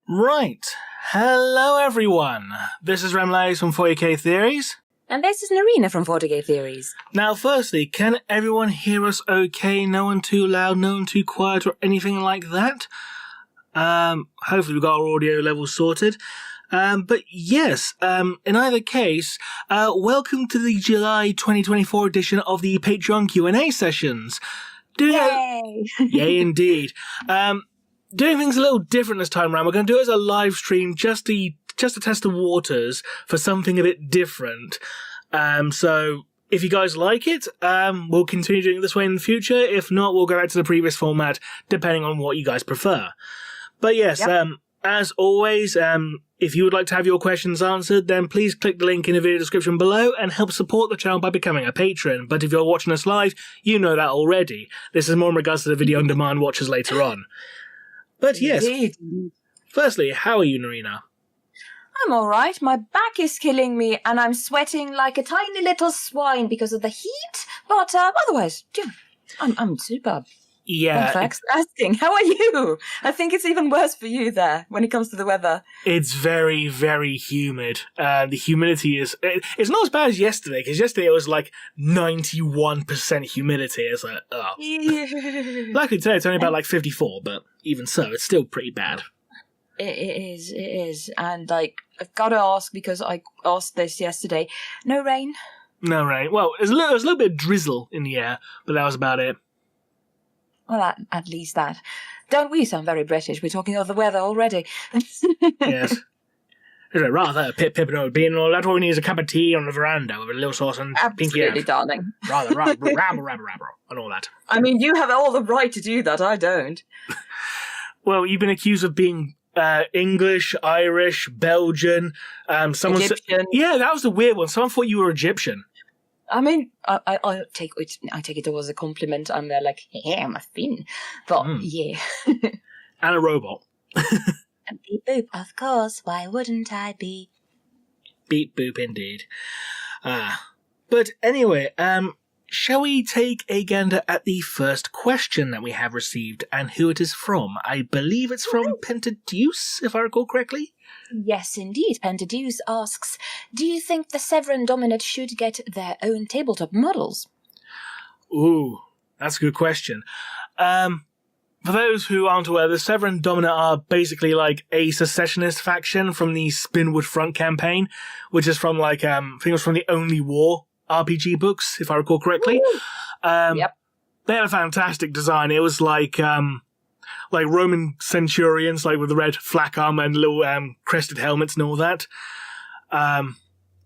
Right. Hello, everyone. This is Remlays from 40k Theories. And this is Narina from 40k Theories. Now, firstly, can everyone hear us okay? No one too loud, no one too quiet, or anything like that? Hopefully we've got our audio levels sorted. But yes, in either case, welcome to the July 2024 edition of the Patreon Q&A sessions. Yay! Yay, indeed. Doing things a little different this time around. We're going to do it as a live stream just to test the waters for something a bit different. So if you guys like it, we'll continue doing it this way in the future. If not, we'll go back to the previous format, depending on what you guys prefer. But yes, as always, if you would like to have your questions answered, then please click the link in the video description below and help support the channel by becoming a patron. But if you're watching us live, you know that already. This is more in regards to the video on demand watchers later on. But yes, firstly, how are you, Narina? I'm alright. My back is killing me and I'm sweating like a tiny little swine because of the heat. But otherwise, I'm superb. Yeah. Thanks for asking. How are you? I think it's even worse for you there when it comes to the weather. It's very, very humid. The humidity is... It's not as bad as yesterday, because yesterday it was like 91% humidity. It's like, oh. Luckily today it's only about like 54, but even so, it's still pretty bad. It is. And like, I've got to ask, because I asked this yesterday, no rain? No rain. Well, there's a little bit of drizzle in the air, but that was about it. Well, at least that. Don't we sound very British? We're talking of the weather already. Yes. It's rather pip and old bean and all. That's what we need is a cup of tea on the veranda with a little sauce and pinky. Absolutely, darling. Rather, rabble, and all that. I mean, you have all the right to do that. I don't. Well, you've been accused of being English, Irish, Belgian. Someone Egyptian. Yeah, that was the weird one. Someone thought you were Egyptian. I mean, I take it all as a compliment. I'm there like, yeah, I'm a Finn. But, yeah. And a robot. And beep boop, of course. Why wouldn't I be? Beep boop, indeed. But anyway, shall we take a gander at the first question that we have received and who it is from? I believe it's from Pentadeuce, if I recall correctly. Yes, indeed. Pentadeuce asks, do you think the Severan Dominate should get their own tabletop models? Ooh, that's a good question. For those who aren't aware, the Severan Dominate are basically like a secessionist faction from the Spinwood Front campaign, which is from like, I think it was from the Only War RPG books, if I recall correctly. Yep. They had a fantastic design. It was like Roman centurions, like with the red flak armor and little crested helmets and all that.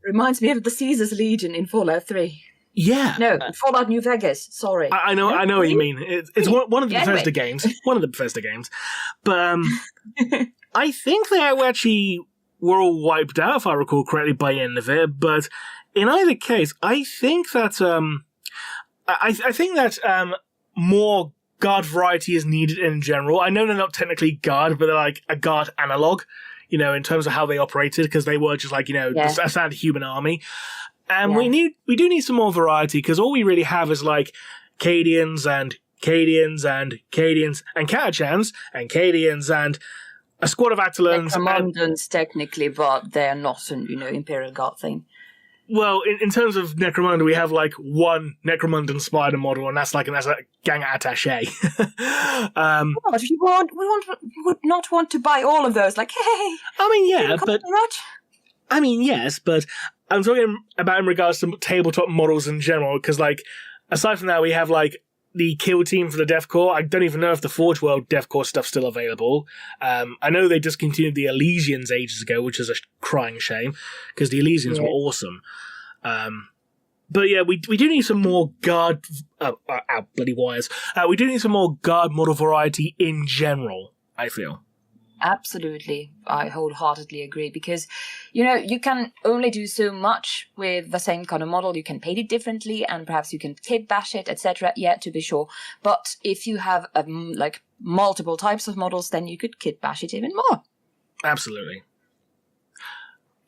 Reminds me of the Caesar's Legion in Fallout 3. Yeah. No, Fallout New Vegas. Sorry. I know what you mean. It's one of the Bethesda Anyway. games. One of the Bethesda games. But I think they actually were all wiped out, if I recall correctly, by the end of it. But in either case, I think that more guard variety is needed in general. I know they're not technically guard, but they're like a guard analog, in terms of how they operated, because they were just like, a standard human army. And we do need some more variety, because all we really have is like Cadians and Cadians and Cadians and Catachans and Cadians and a squad of Attilans. Necromundans, technically, but they're not an Imperial Guard thing. Well, in terms of Necromunda, we have like one Necromundan spider model, and that's a gang attaché. But we would not want to buy all of those. Like, hey, I mean, yeah, but much? I mean, yes, but I'm talking about in regards to tabletop models in general, because like aside from that, we have like the kill team for the Death Corps. I don't even know if the Forge World Death Corps stuff's still available. I know they discontinued the Elysians ages ago, which is a crying shame, because the Elysians were awesome. But yeah, we do need some more guard... bloody wires. We do need some more guard model variety in general, I feel. Absolutely. I wholeheartedly agree, because, you can only do so much with the same kind of model. You can paint it differently, and perhaps you can kit bash it, etc. Yeah, to be sure. But if you have, multiple types of models, then you could kit bash it even more. Absolutely.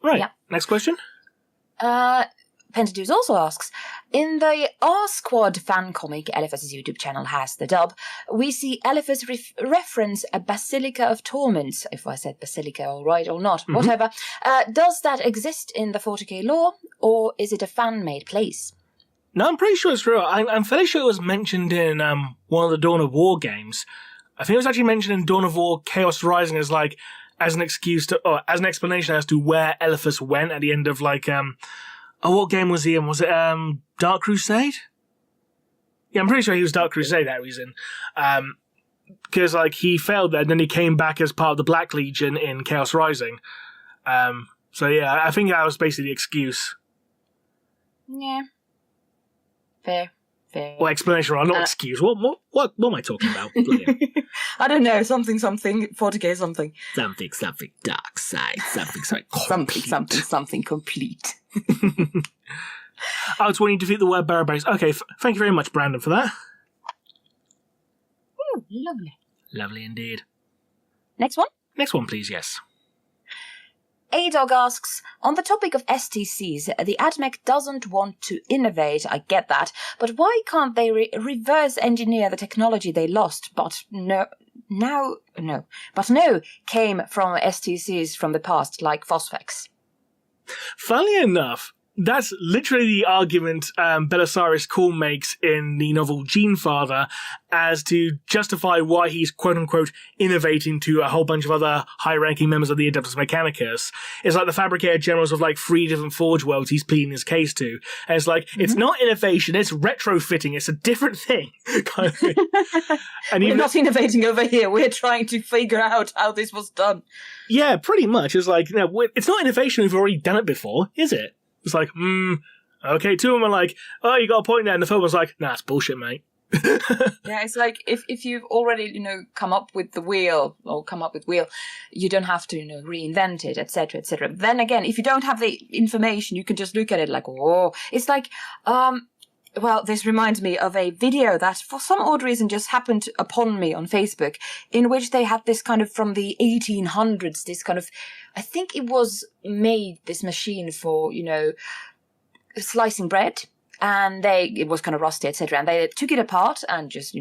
Right. Yeah. Next question? Pentadeus also asks, in the R-Squad fan comic, Eliphas's YouTube channel has the dub, we see Eliphas reference a Basilica of Torments, if I said Basilica all right or not, whatever. Does that exist in the 40k lore, or is it a fan-made place? No, I'm pretty sure it's real. I'm fairly sure it was mentioned in one of the Dawn of War games. I think it was actually mentioned in Dawn of War Chaos Rising as an excuse to, or as an explanation as to where Eliphas went at the end of what game was he in? Was it Dark Crusade? Yeah, I'm pretty sure he was Dark Crusade that he was in. Because he failed there, and then he came back as part of the Black Legion in Chaos Rising. So yeah, I think that was basically the excuse. Yeah. Fair. Well, explanation, or not excuse. What am I talking about? I don't know. Something. 40k something. Something. Dark side. Something complete. Oh, it's when you defeat the word bearer base. Okay, thank you very much, Brandon, for that. Ooh, lovely. Lovely indeed. Next one? Next one, please, yes. A-Dog asks, on the topic of STCs, the AdMech doesn't want to innovate, I get that, but why can't they reverse engineer the technology they lost, but no, came from STCs from the past, like Phosphex? Funnily enough, that's literally the argument Belisarius Cawl makes in the novel Genefather as to justify why he's quote-unquote innovating to a whole bunch of other high-ranking members of the Adeptus Mechanicus. It's like the Fabricator Generals of 3 different Forge worlds he's pleading his case to. And it's it's not innovation, it's retrofitting, it's a different thing. Kind of thing. And we're not innovating over here, we're trying to figure out how this was done. Yeah, pretty much. It's it's not innovation, we've already done it before, is it? It's okay, two of them are oh, you got a point there, and the third one's nah, it's bullshit, mate. Yeah, it's if you've already, come up with the wheel, you don't have to, reinvent it, etc., etc. Then again, if you don't have the information, you can just look at it it's well, this reminds me of a video that for some odd reason just happened upon me on Facebook, in which they had this kind of from the 1800s, this kind of, I think it was made, this machine for, slicing bread, and it was kind of rusty, etc. And they took it apart and just,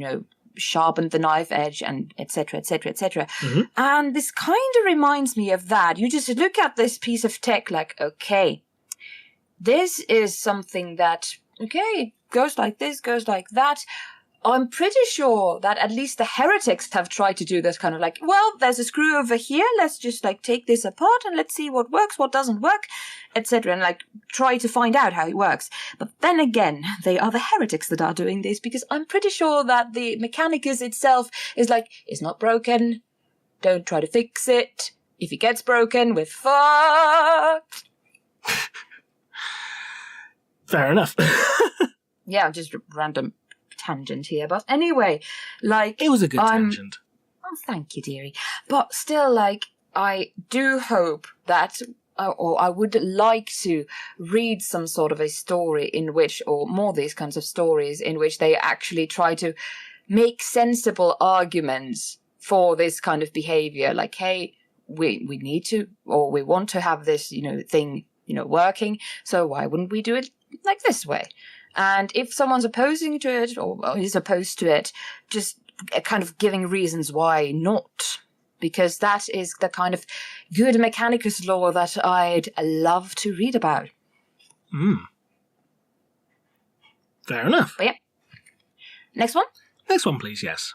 sharpened the knife edge and etc., etc., etc. And this kind of reminds me of that. You just look at this piece of tech okay, this is something that, okay, goes like this, goes like that. I'm pretty sure that at least the heretics have tried to do this kind of well, there's a screw over here, let's just take this apart and let's see what works, what doesn't work, etc. And try to find out how it works. But then again, they are the heretics that are doing this, because I'm pretty sure that the Mechanicus itself is it's not broken, don't try to fix it. If it gets broken, we're fucked. Fair enough. Yeah, just a random tangent here. But anyway, it was a good tangent. Oh, thank you, dearie. But still, I do hope that, or I would like to read some sort of a story in which, or more these kinds of stories, in which they actually try to make sensible arguments for this kind of behavior. Hey, we need to, or we want to have this, thing, working, so why wouldn't we do it this way? And if someone's opposing to it, or is opposed to it, just kind of giving reasons why not. Because that is the kind of good Mechanicus lore that I'd love to read about. Fair enough. But yeah. Next one? Next one, please, yes.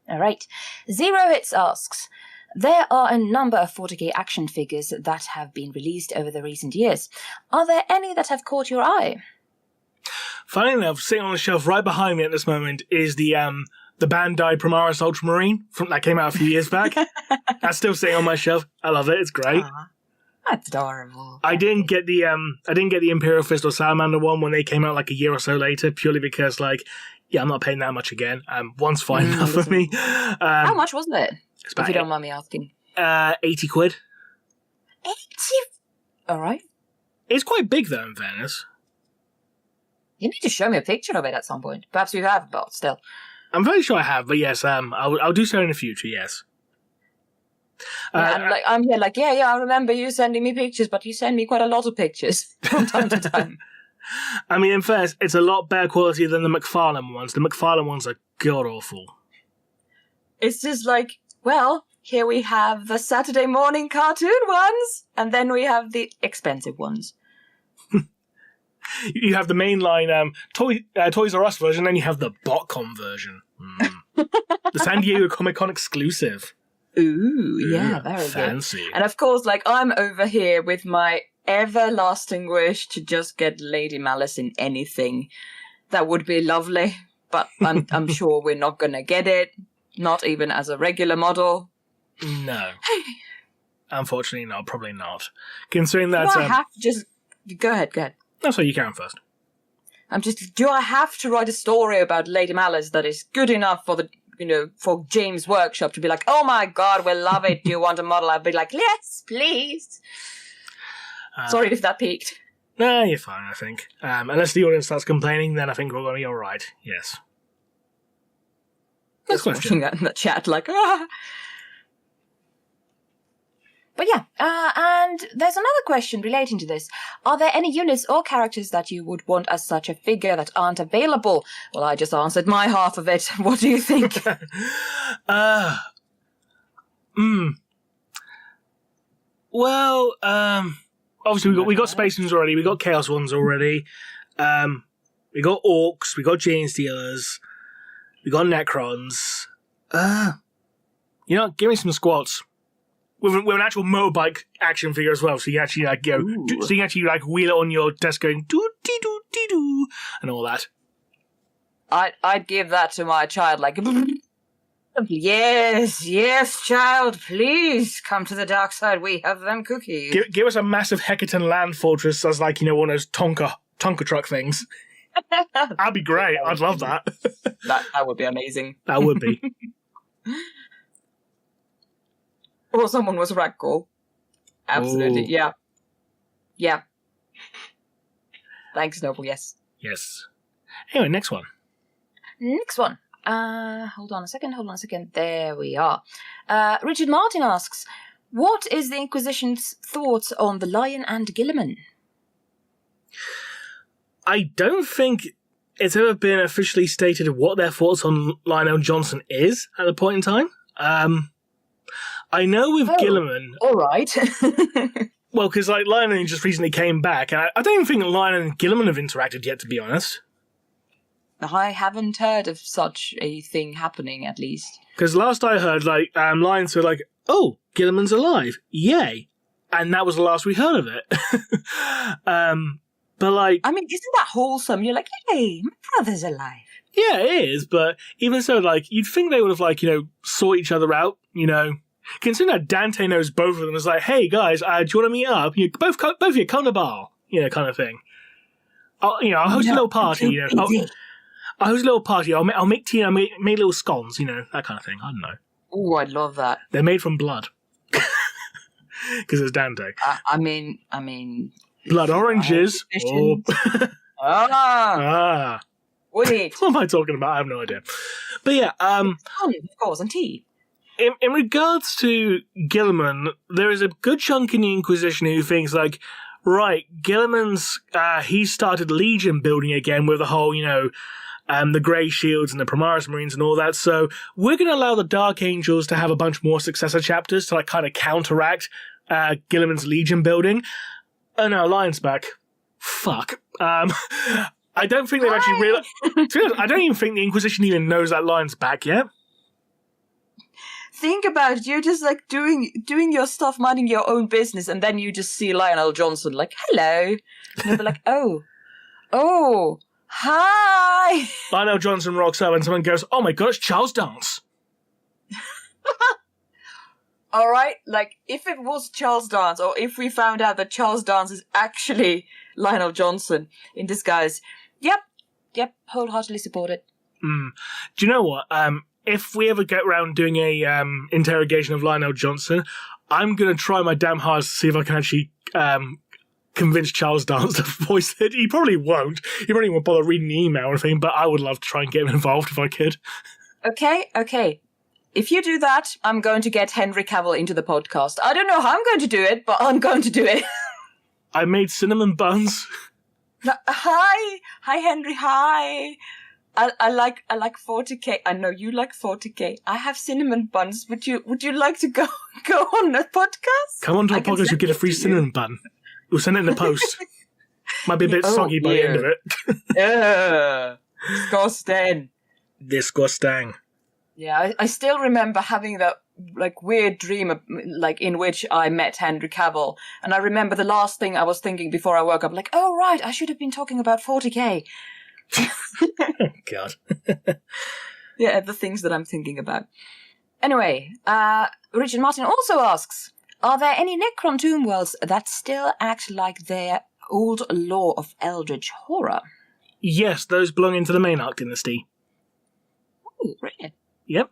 All right. Zero Hits asks, there are a number of 40k action figures that have been released over the recent years. Are there any that have caught your eye? Funny enough, sitting on the shelf right behind me at this moment is the Bandai Primaris Ultramarine that came out a few years back. That's still sitting on my shelf. I love it. It's great. That's adorable. I didn't get the Imperial Fist or Salamander one when they came out a year or so later, purely because I'm not paying that much again. One's fine enough for me. How much was it? If you don't mind me asking. 80 quid. 80? All right. It's quite big though, in fairness. You need to show me a picture of it at some point. Perhaps you have, but still. I'm very sure I have, but yes, I'll do so in the future, yes. I'm here I remember you sending me pictures, but you send me quite a lot of pictures from time to time. I mean, in fairness, it's a lot better quality than the McFarlane ones. The McFarlane ones are god-awful. It's just like, well, here we have the Saturday morning cartoon ones, and then we have the expensive ones. You have the mainline Toys R Us version, then you have the BotCon version. The San Diego Comic-Con exclusive. Ooh, yeah, very fancy. Good. And of course, like, I'm over here with my everlasting wish to just get Lady Malice in anything. That would be lovely, but I'm sure we're not gonna get it. Not even as a regular model. No. Unfortunately not, probably not. Considering that... Do I have to just... Go ahead. No, so you can first. Do I have to write a story about Lady Malice that is good enough for the... for James' workshop to be like, oh my god, we love it. Do you want a model? I'd be like, yes, please. Sorry if that peaked. No, you're fine, I think. Unless the audience starts complaining, then I think we're going to be alright. Yes. Next question. Watching that in the chat, like, ah. But yeah, and there's another question relating to this. Are there any units or characters that you would want as such a figure that aren't available? Well, I just answered my half of it. What do you think? Well, obviously we got Space ones already, we got Chaos ones already, we got Orcs, we got Gene Stealers, we got Necrons. Give me some squats. With an actual motorbike action figure as well, so you actually wheel it on your desk going doo dee doo dee doo and all that. I'd give that to my child, like, yes, child, please come to the dark side. We have them cookies. Give us a massive Hecaton land fortress as one of those Tonka truck things. That'd be great. I'd love that. That would be amazing. That would be. Or someone was Ragdoll. Absolutely, Ooh. Yeah. Thanks, Noble, yes. Yes. Anyway, next one. Hold on a second. There we are. Richard Martin asks, what is the Inquisition's thoughts on the Lion and Gilliman? I don't think it's ever been officially stated what their thoughts on Lionel Johnson is at the point in time. I know with Gilliman... All right. Well, because Lionel just recently came back, and I don't even think Lionel and Gilliman have interacted yet, to be honest. I haven't heard of such a thing happening, at least. Because last I heard, Lion said, oh, Gilliman's alive. Yay. And that was the last we heard of it. But, I mean, isn't that wholesome? You're like, yay, my brother's alive. Yeah, it is, but even so, you'd think they would have, sought each other out, Considering that Dante knows both of them, it's like, hey, guys, do you want to meet up? Both of you, come to the bar, kind of thing. I'll host a little party, I'll host a little party, I'll make tea, I'll make little scones, that kind of thing. I don't know. Oh, I'd love that. They're made from blood. Because it's Dante. I mean... Blood oranges. Oh. Wait. What am I talking about? I have no idea. But yeah, of course, and tea. In regards to Gilliman, there is a good chunk in the Inquisition who thinks right, Gilliman's he started Legion building again with the whole, the Grey Shields and the Primaris Marines and all that. So we're going to allow the Dark Angels to have a bunch more successor chapters to kind of counteract Gilliman's Legion building. Oh no, Lion's back. Fuck. I don't think they've actually realized. I don't even think the Inquisition even knows that Lion's back yet. Think about it. You're just doing your stuff, minding your own business, and then you just see Lionel Johnson hello. And they'll be like, oh, hi. Lionel Johnson rocks up and someone goes, oh my god, it's Charles Dance. All right, if it was Charles Dance, or if we found out that Charles Dance is actually Lionel Johnson in disguise, yep, wholeheartedly support it. Do you know what? If we ever get around doing a interrogation of Lionel Johnson, I'm going to try my damn hardest to see if I can actually convince Charles Dance to voice it. He probably won't. He probably won't bother reading the email or anything, but I would love to try and get him involved if I could. Okay. If you do that, I'm going to get Henry Cavill into the podcast. I don't know how I'm going to do it, but I'm going to do it. I made cinnamon buns. No, hi, Henry. Hi. I like 40k. I know you like 40k. I have cinnamon buns. Would you like to go on a podcast? Come on to a podcast, you get a free cinnamon bun. We'll send it in the post. Might be a bit soggy by the end of it. Disgusting. Disgusting. Yeah, I still remember having that like weird dream in which I met Henry Cavill, and I remember the last thing I was thinking before I woke up, like, oh right, I should have been talking about 40k. Oh, God. Yeah, the things that I'm thinking about. Anyway, Richard Martin also asks, are there any Necron tomb worlds that still act like their old lore of eldritch horror? Yes, those belonging to the Maynard dynasty. Oh, brilliant. Yep.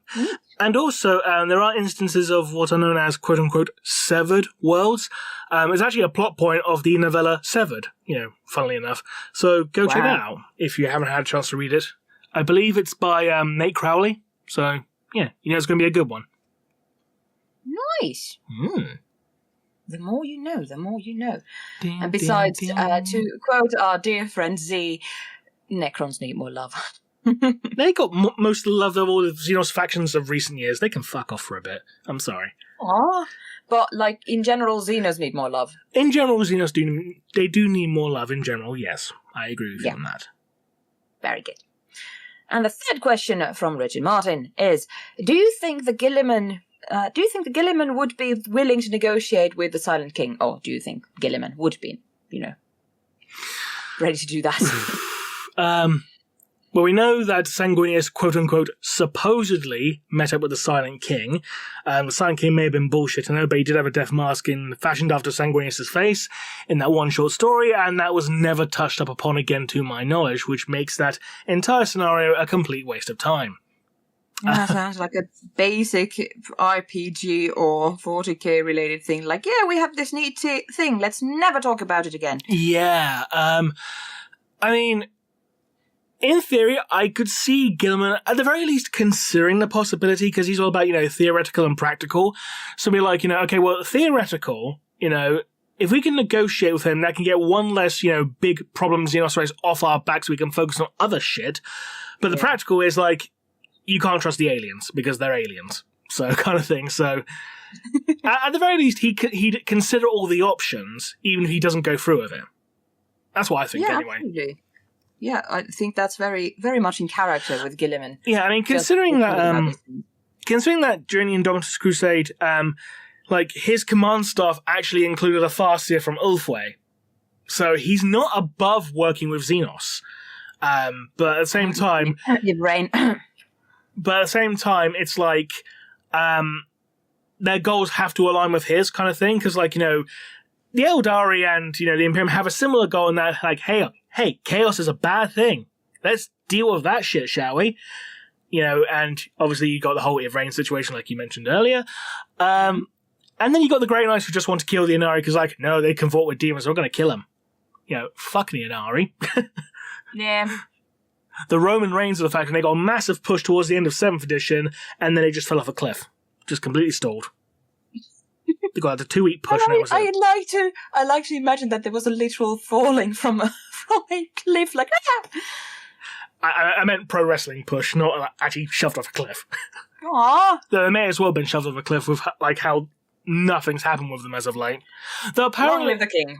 And also, there are instances of what are known as quote-unquote severed worlds. It's actually a plot point of the novella Severed, funnily enough. So go check that out if you haven't had a chance to read it. I believe it's by Nate Crowley. So, yeah, it's going to be a good one. Nice. The more you know, the more you know. Ding, and besides, ding, ding. to quote our dear friend Z, Necrons need more love. They got most of the love of all the Xenos factions of recent years. They can fuck off for a bit. I'm sorry. Aww. But, in general, Xenos need more love. In general, Xenos do need more love in general, yes. I agree with you on that. Very good. And the third question from Richard Martin is, do you think the Gilliman would be willing to negotiate with the Silent King? Or do you think Gilliman would be, ready to do that? Well, we know that Sanguinius, quote-unquote, supposedly met up with the Silent King. The Silent King may have been bullshit, I know, but he did have a death mask fashioned after Sanguinius' face in that one short story, and that was never touched up upon again to my knowledge, which makes that entire scenario a complete waste of time. That sounds like a basic RPG or 40k related thing. Like, yeah, we have this neat thing, let's never talk about it again. Yeah, I mean, in theory, I could see Gilliman, at the very least, considering the possibility, because he's all about, theoretical and practical. So be like, okay, well, theoretical, if we can negotiate with him, that can get one less, big problem Xenos race off our backs so we can focus on other shit. But the practical is, you can't trust the aliens, because they're aliens. So, kind of thing. So, at the very least, he'd consider all the options, even if he doesn't go through with it. That's what I think, anyway. Absolutely. Yeah, I think that's very, very much in character with Gilliman. Yeah, I mean, considering that during the Indomitus Crusade, his command staff actually included a Farseer from Ulthwé. So he's not above working with Xenos. But at the same time... Your brain. But at the same time, it's their goals have to align with his kind of thing, because, the Eldari and, the Imperium have a similar goal in that, hey, chaos is a bad thing. Let's deal with that shit, shall we? And obviously you got the whole Ivrain situation, like you mentioned earlier. And then you got the Grey Knights who just want to kill the Inari because, no, they can vote with demons, so we're going to kill them. Fuck the Inari. Yeah. The Roman reigns of the fact, and they got a massive push towards the end of 7th edition, and then they just fell off a cliff. Just completely stalled. They got a 2-week push, and that was it. I like to imagine that there was a literal falling from a cliff, I meant pro wrestling push, not actually shoved off a cliff. Aww. They may as well have been shoved off a cliff with how nothing's happened with them as of late. Though apparently, Long live the king.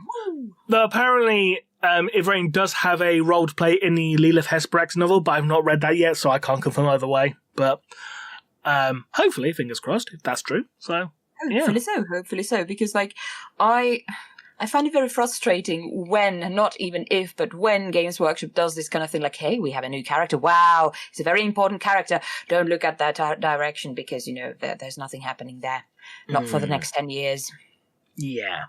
Ivrain does have a role to play in the Lilith Hesperex novel, but I've not read that yet, so I can't confirm either way. But hopefully, fingers crossed, if that's true. So Hopefully so, because I find it very frustrating when, not even if, but when Games Workshop does this kind of thing, hey, we have a new character, wow, it's a very important character, don't look at that direction because, there's nothing happening there. Not for the next 10 years. Yeah.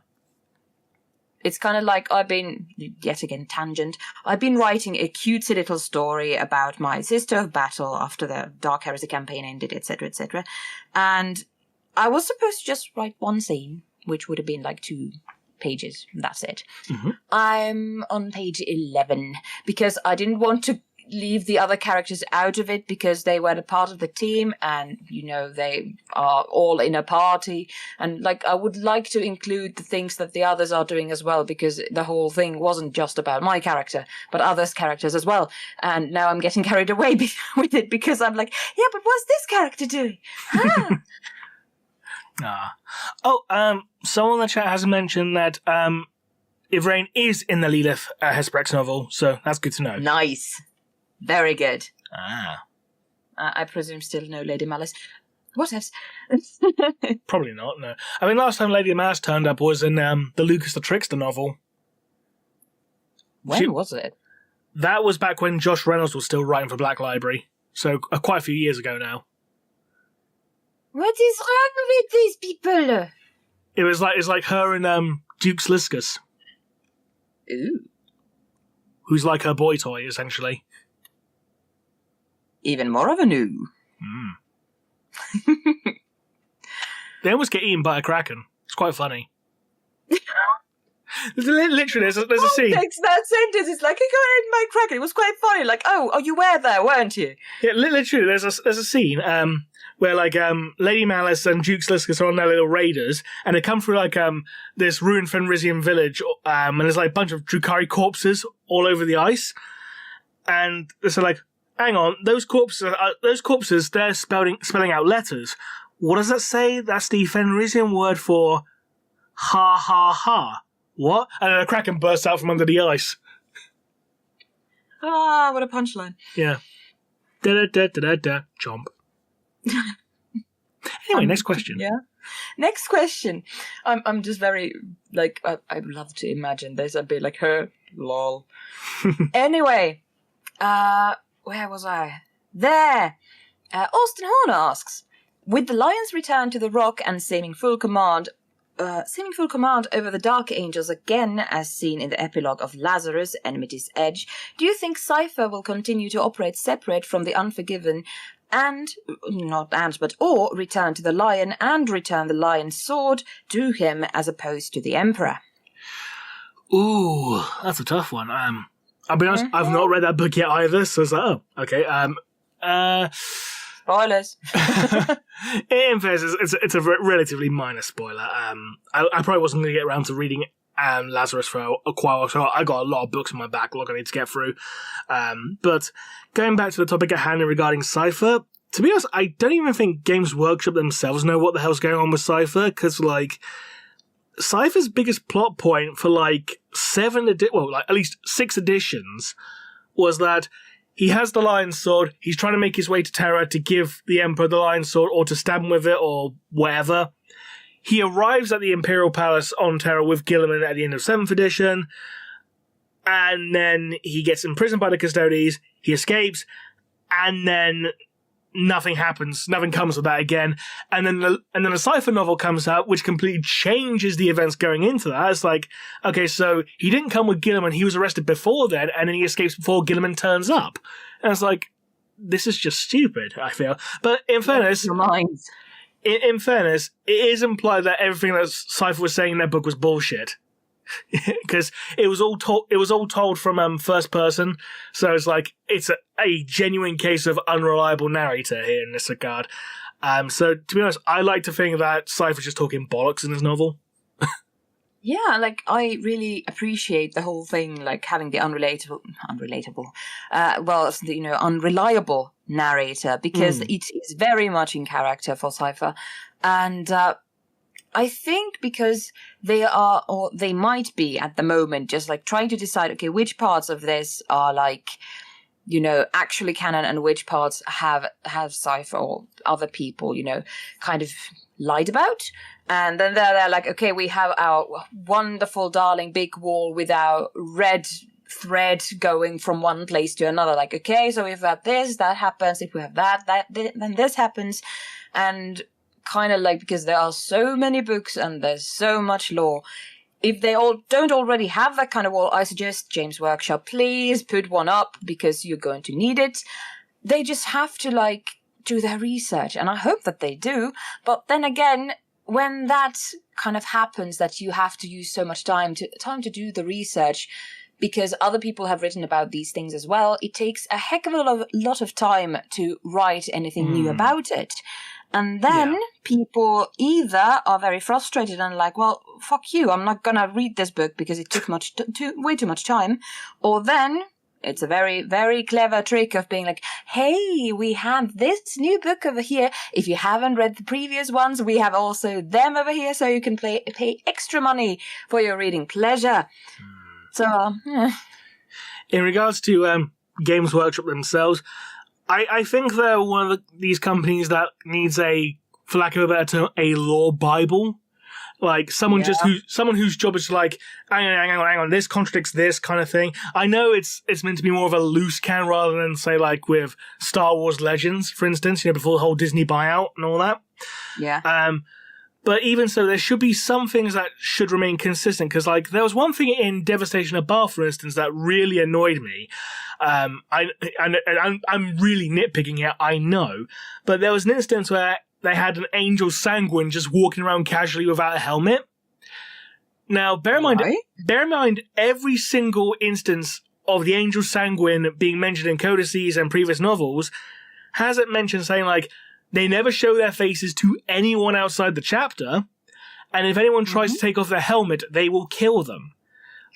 It's kind of like I've been, yet again, tangent, I've been writing a cutesy little story about my Sister of Battle after the Dark Heresy campaign ended, etc., etc., and I was supposed to just write one scene, which would have been 2 pages. That's it. Mm-hmm. I'm on page 11 because I didn't want to leave the other characters out of it because they were a part of the team and, they are all in a party. And, I would like to include the things that the others are doing as well, because the whole thing wasn't just about my character, but others' characters as well. And now I'm getting carried away with it because I'm like, yeah, but what's this character doing? Someone in the chat has mentioned that Ivrain is in the Lilith Hesperex novel, so that's good to know. Nice. Very good. I presume still no Lady Malice. What else? Probably not, no. I mean, last time Lady Malice turned up was in the Lucas the Trickster novel. When was it? That was back when Josh Reynolds was still writing for Black Library, so quite a few years ago now. What is wrong with these people? It's like her and Duke Sliskus. Ooh. Who's like her boy toy, essentially. Even more of a new. They almost get eaten by a kraken. It's quite funny. Literally, there's a scene. That sentence is like, I got eaten by a kraken. It was quite funny. Like, oh, you were there, weren't you? Yeah, literally, there's a scene where Lady Malice and Duke Sliskus are on their little raiders, and they come through this ruined Fenrisian village, and there's a bunch of Drukhari corpses all over the ice, and they're like, hang on, those corpses, they're spelling out letters. What does that say? That's the Fenrisian word for ha ha ha. What? And then a kraken bursts out from under the ice. Ah, what a punchline. Yeah. Da-da-da-da-da-da. Chomp. Anyway, next question. Yeah. Next question. I'm just very, I love to imagine this. I'd be like her. Lol. Anyway. Where was I? There! Austin Horner asks, with the Lions' return to the Rock and seeming full command over the Dark Angels again, as seen in the epilogue of Lazarus, Enmity's Edge, do you think Cypher will continue to operate separate from the Unforgiven or return to the Lion and return the Lion's sword to him as opposed to the Emperor? Ooh, that's a tough one. I'll be honest, I've not read that book yet either, so it's like, oh, okay. Spoilers. In fairness, it's a relatively minor spoiler. I probably wasn't going to get around to reading Lazarus for a while, so I got a lot of books in my backlog I need to get through. But going back to the topic at hand regarding Cypher, to be honest, I don't even think Games Workshop themselves know what the hell's going on with Cypher, because, Cypher's biggest plot point for at least 6 editions was that he has the Lion's Sword, he's trying to make his way to Terra to give the Emperor the Lion's Sword or to stab him with it or whatever. He arrives at the Imperial Palace on Terra with Guilliman at the end of 7th edition, and then he gets imprisoned by the Custodes, he escapes, and then nothing happens. Nothing comes of that again. And then a Cypher novel comes out, which completely changes the events going into that. It's like, okay, so he didn't come with Guilliman. He was arrested before then, and then he escapes before Guilliman turns up. And it's like, this is just stupid, I feel. But in fairness, in fairness, it is implied that everything that Cypher was saying in that book was bullshit. Because it was all told from first person, so it's like it's a genuine case of unreliable narrator here in this regard. So to be honest, I like to think that Cypher's just talking bollocks in his novel. Yeah, I really appreciate the whole thing, having the unreliable narrator, because it is very much in character for Cypher, and I think because they are, or they might be at the moment, just trying to decide, okay, which parts of this are actually canon and which parts have Cypher or other people, kind of lied about. And then they're like, okay, we have our wonderful, darling big wall with our red thread going from one place to another. Okay, so if we have this, that happens. If we have that, then this happens. And kind of because there are so many books and there's so much lore, if they all don't already have that kind of wall, I suggest James Workshop, please put one up, because you're going to need it. They just have to do their research, and I hope that they do. But then again, when that kind of happens, that you have to use so much time to do the research, because other people have written about these things as well, it takes a heck of a lot of time to write anything new about it. And then people either are very frustrated and like, well, fuck you, I'm not gonna read this book because it took way too much time. Or then it's a very, very clever trick of being like, hey, we have this new book over here. If you haven't read the previous ones, we have also them over here, so you can pay extra money for your reading pleasure. So, In regards to Games Workshop themselves, I think they're one of these companies that needs for lack of a better term, a law bible. Like someone whose job is to like, hang on, this contradicts this kind of thing. I know it's meant to be more of a loose can rather than say like with Star Wars Legends, for instance, before the whole Disney buyout and all that. Yeah. But even so, there should be some things that should remain consistent. Because, like, there was one thing in Devastation of Bath, for instance, that really annoyed me. I'm really nitpicking here, I know. But there was an instance where they had an Angel Sanguine just walking around casually without a helmet. Now, bear in mind, every single instance of the Angel Sanguine being mentioned in codices and previous novels has it mentioned saying, like, they never show their faces to anyone outside the chapter, and if anyone tries to take off their helmet, they will kill them.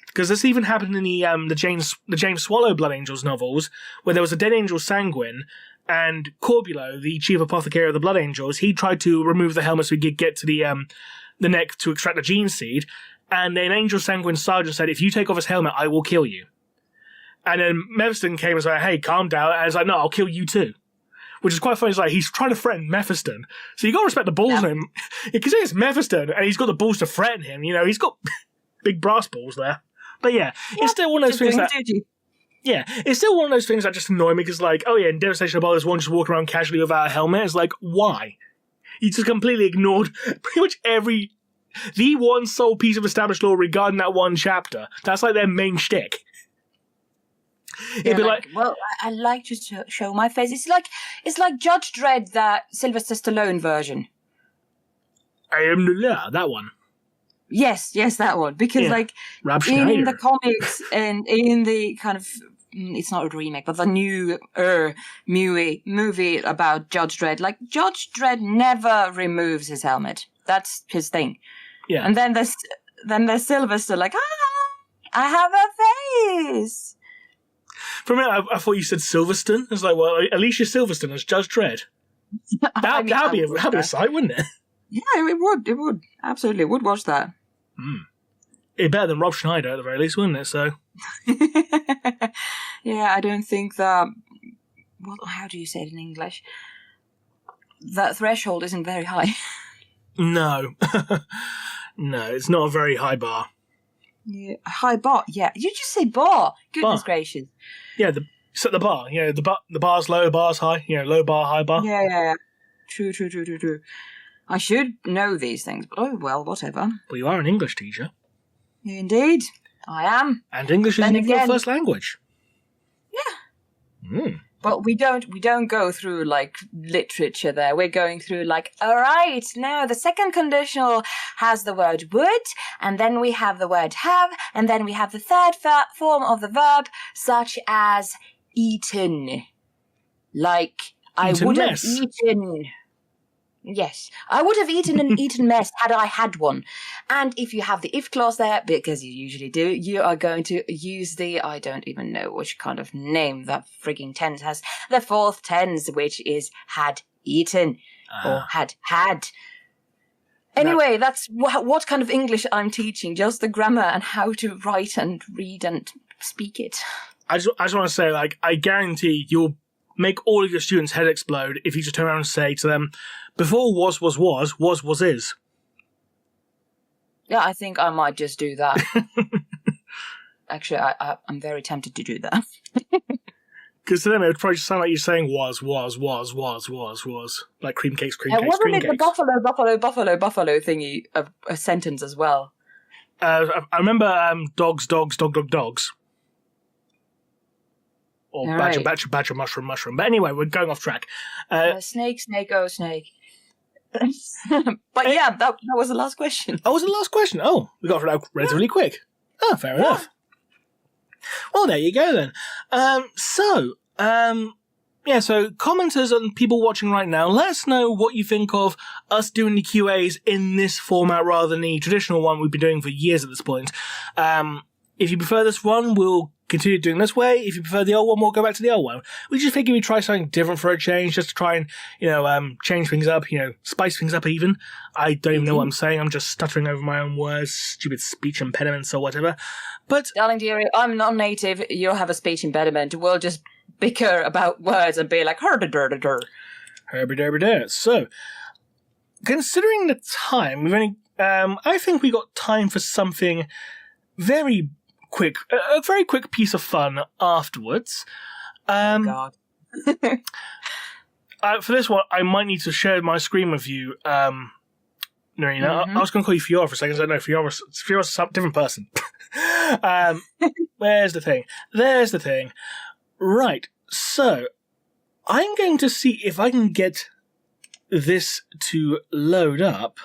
Because this even happened in the James Swallow Blood Angels novels, where there was a dead Angel Sanguine, and Corbulo, the chief apothecary of the Blood Angels, he tried to remove the helmet so he could get to the neck to extract the gene seed, and an Angel Sanguine sergeant said, if you take off his helmet, I will kill you. And then Mephiston came and was like, hey, calm down, and I was like, no, I'll kill you too. Which is quite funny. It's like he's trying to threaten Mephiston, so you got to respect the balls in him, because it's Mephiston, and he's got the balls to threaten him. He's got big brass balls there. But it's still one of those things that. It's still one of those things that just annoy me because, like, in Devastation of Bath, there's one just walking around casually without a helmet. It's like, why? You just completely ignored pretty much the one sole piece of established law regarding that one chapter. That's like their main shtick. It'd be like, well, I like to show my face. It's like Judge Dredd, that Sylvester Stallone version. I am the law, that one. Yes, that one. Because Rob in Schneider. the comics and in the kind of, it's not a remake, but the new movie about Judge Dredd, like Judge Dredd never removes his helmet. That's his thing. Yeah. And then there's Sylvester like, I have a face. For a minute, I thought you said Silverstone. I was like, well, Alicia Silverstone as Judge Dredd. That'd be a sight, wouldn't it? Yeah, it would. Absolutely, would watch that. It'd be better than Rob Schneider at the very least, wouldn't it? So. Yeah, I don't think that. Well, how do you say it in English? That threshold isn't very high. No. No, it's not a very high bar. Yeah, high bar. Yeah, you just say bar. Goodness gracious. Yeah, set the bar. The bar's low, bar's high. Low bar, high bar. Yeah. True. I should know these things, but oh well, whatever. Well, you are an English teacher. Indeed, I am. And English isn't your first language. Yeah. But we don't go through like literature there. We're going through like, all right, now the second conditional has the word would, and then we have the word have, and then we have the third form of the verb, such as eaten. Like, I would have eaten. Yes, I would have eaten an eaten mess had I had one. And if you have the if clause there, because you usually do, you are going to use I don't even know which kind of name that frigging tense has, the fourth tense, which is had eaten or had. Anyway, that's what kind of English I'm teaching, just the grammar and how to write and read and speak it. I just want to say, like, I guarantee you'll make all of your students' head explode if you just turn around and say to them, before was, is. Yeah, I think I might just do that. Actually, I'm very tempted to do that. Because to them, it would probably just sound like you're saying was. Like cream cakes, cream cakes, wasn't cream it cakes. the buffalo thingy, a sentence as well? I remember dogs. Or right. badger, mushroom. But anyway, we're going off track. Snake, oh snake. But yeah, that was the last question. Oh, was it the last question? Oh, we got it out relatively quick. Oh, fair enough. Well, there you go then. So commenters and people watching right now, let us know what you think of us doing the QAs in this format rather than the traditional one we've been doing for years at this point. If you prefer this one, we'll continue doing this way. If you prefer the old one, we'll go back to the old one. We just figured we'd try something different for a change, just to try and, change things up, spice things up even. I don't even know what I'm saying. I'm just stuttering over my own words, stupid speech impediments or whatever. But, darling dearie, I'm non-native. You'll have a speech impediment. We'll just bicker about words and be like, herby-derby-der. Herby-derby-der. So, considering the time, we've only, I think we got time for something very quick, a very quick piece of fun afterwards. God. For this one, I might need to share my screen with you, Norina. I was going to call you Fiora for a second, so no, Fiora's a different person. Where's the thing? There's the thing. Right, so I'm going to see if I can get this to load up.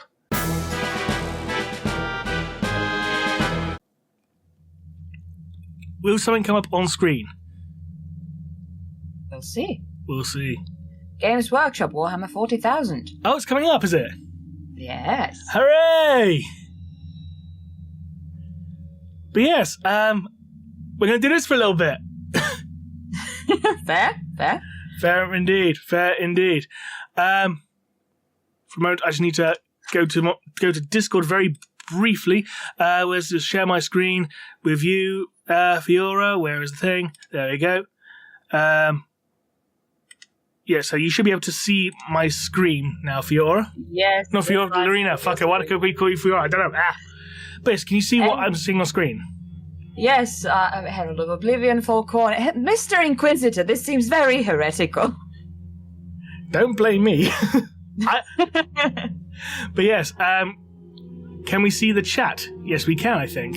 Will something come up on screen? We'll see. We'll see. Games Workshop, Warhammer 40,000. Oh, it's coming up, is it? Yes. Hooray! But yes, we're going to do this for a little bit. Fair. Fair indeed. For a moment, I just need to go to Discord very briefly. Let's just share my screen with you, Fiora. Where is the thing? There we go. So you should be able to see my screen now, Fiora. Yes. No, Fiora, Lorena. Fuck it. Why did we call you Fiora? I don't know. But yes, can you see what I'm seeing on screen? Yes, Herald of Oblivion, Falcon. Mr. Inquisitor, this seems very heretical. Don't blame me. But yes, can we see the chat? Yes, we can, I think.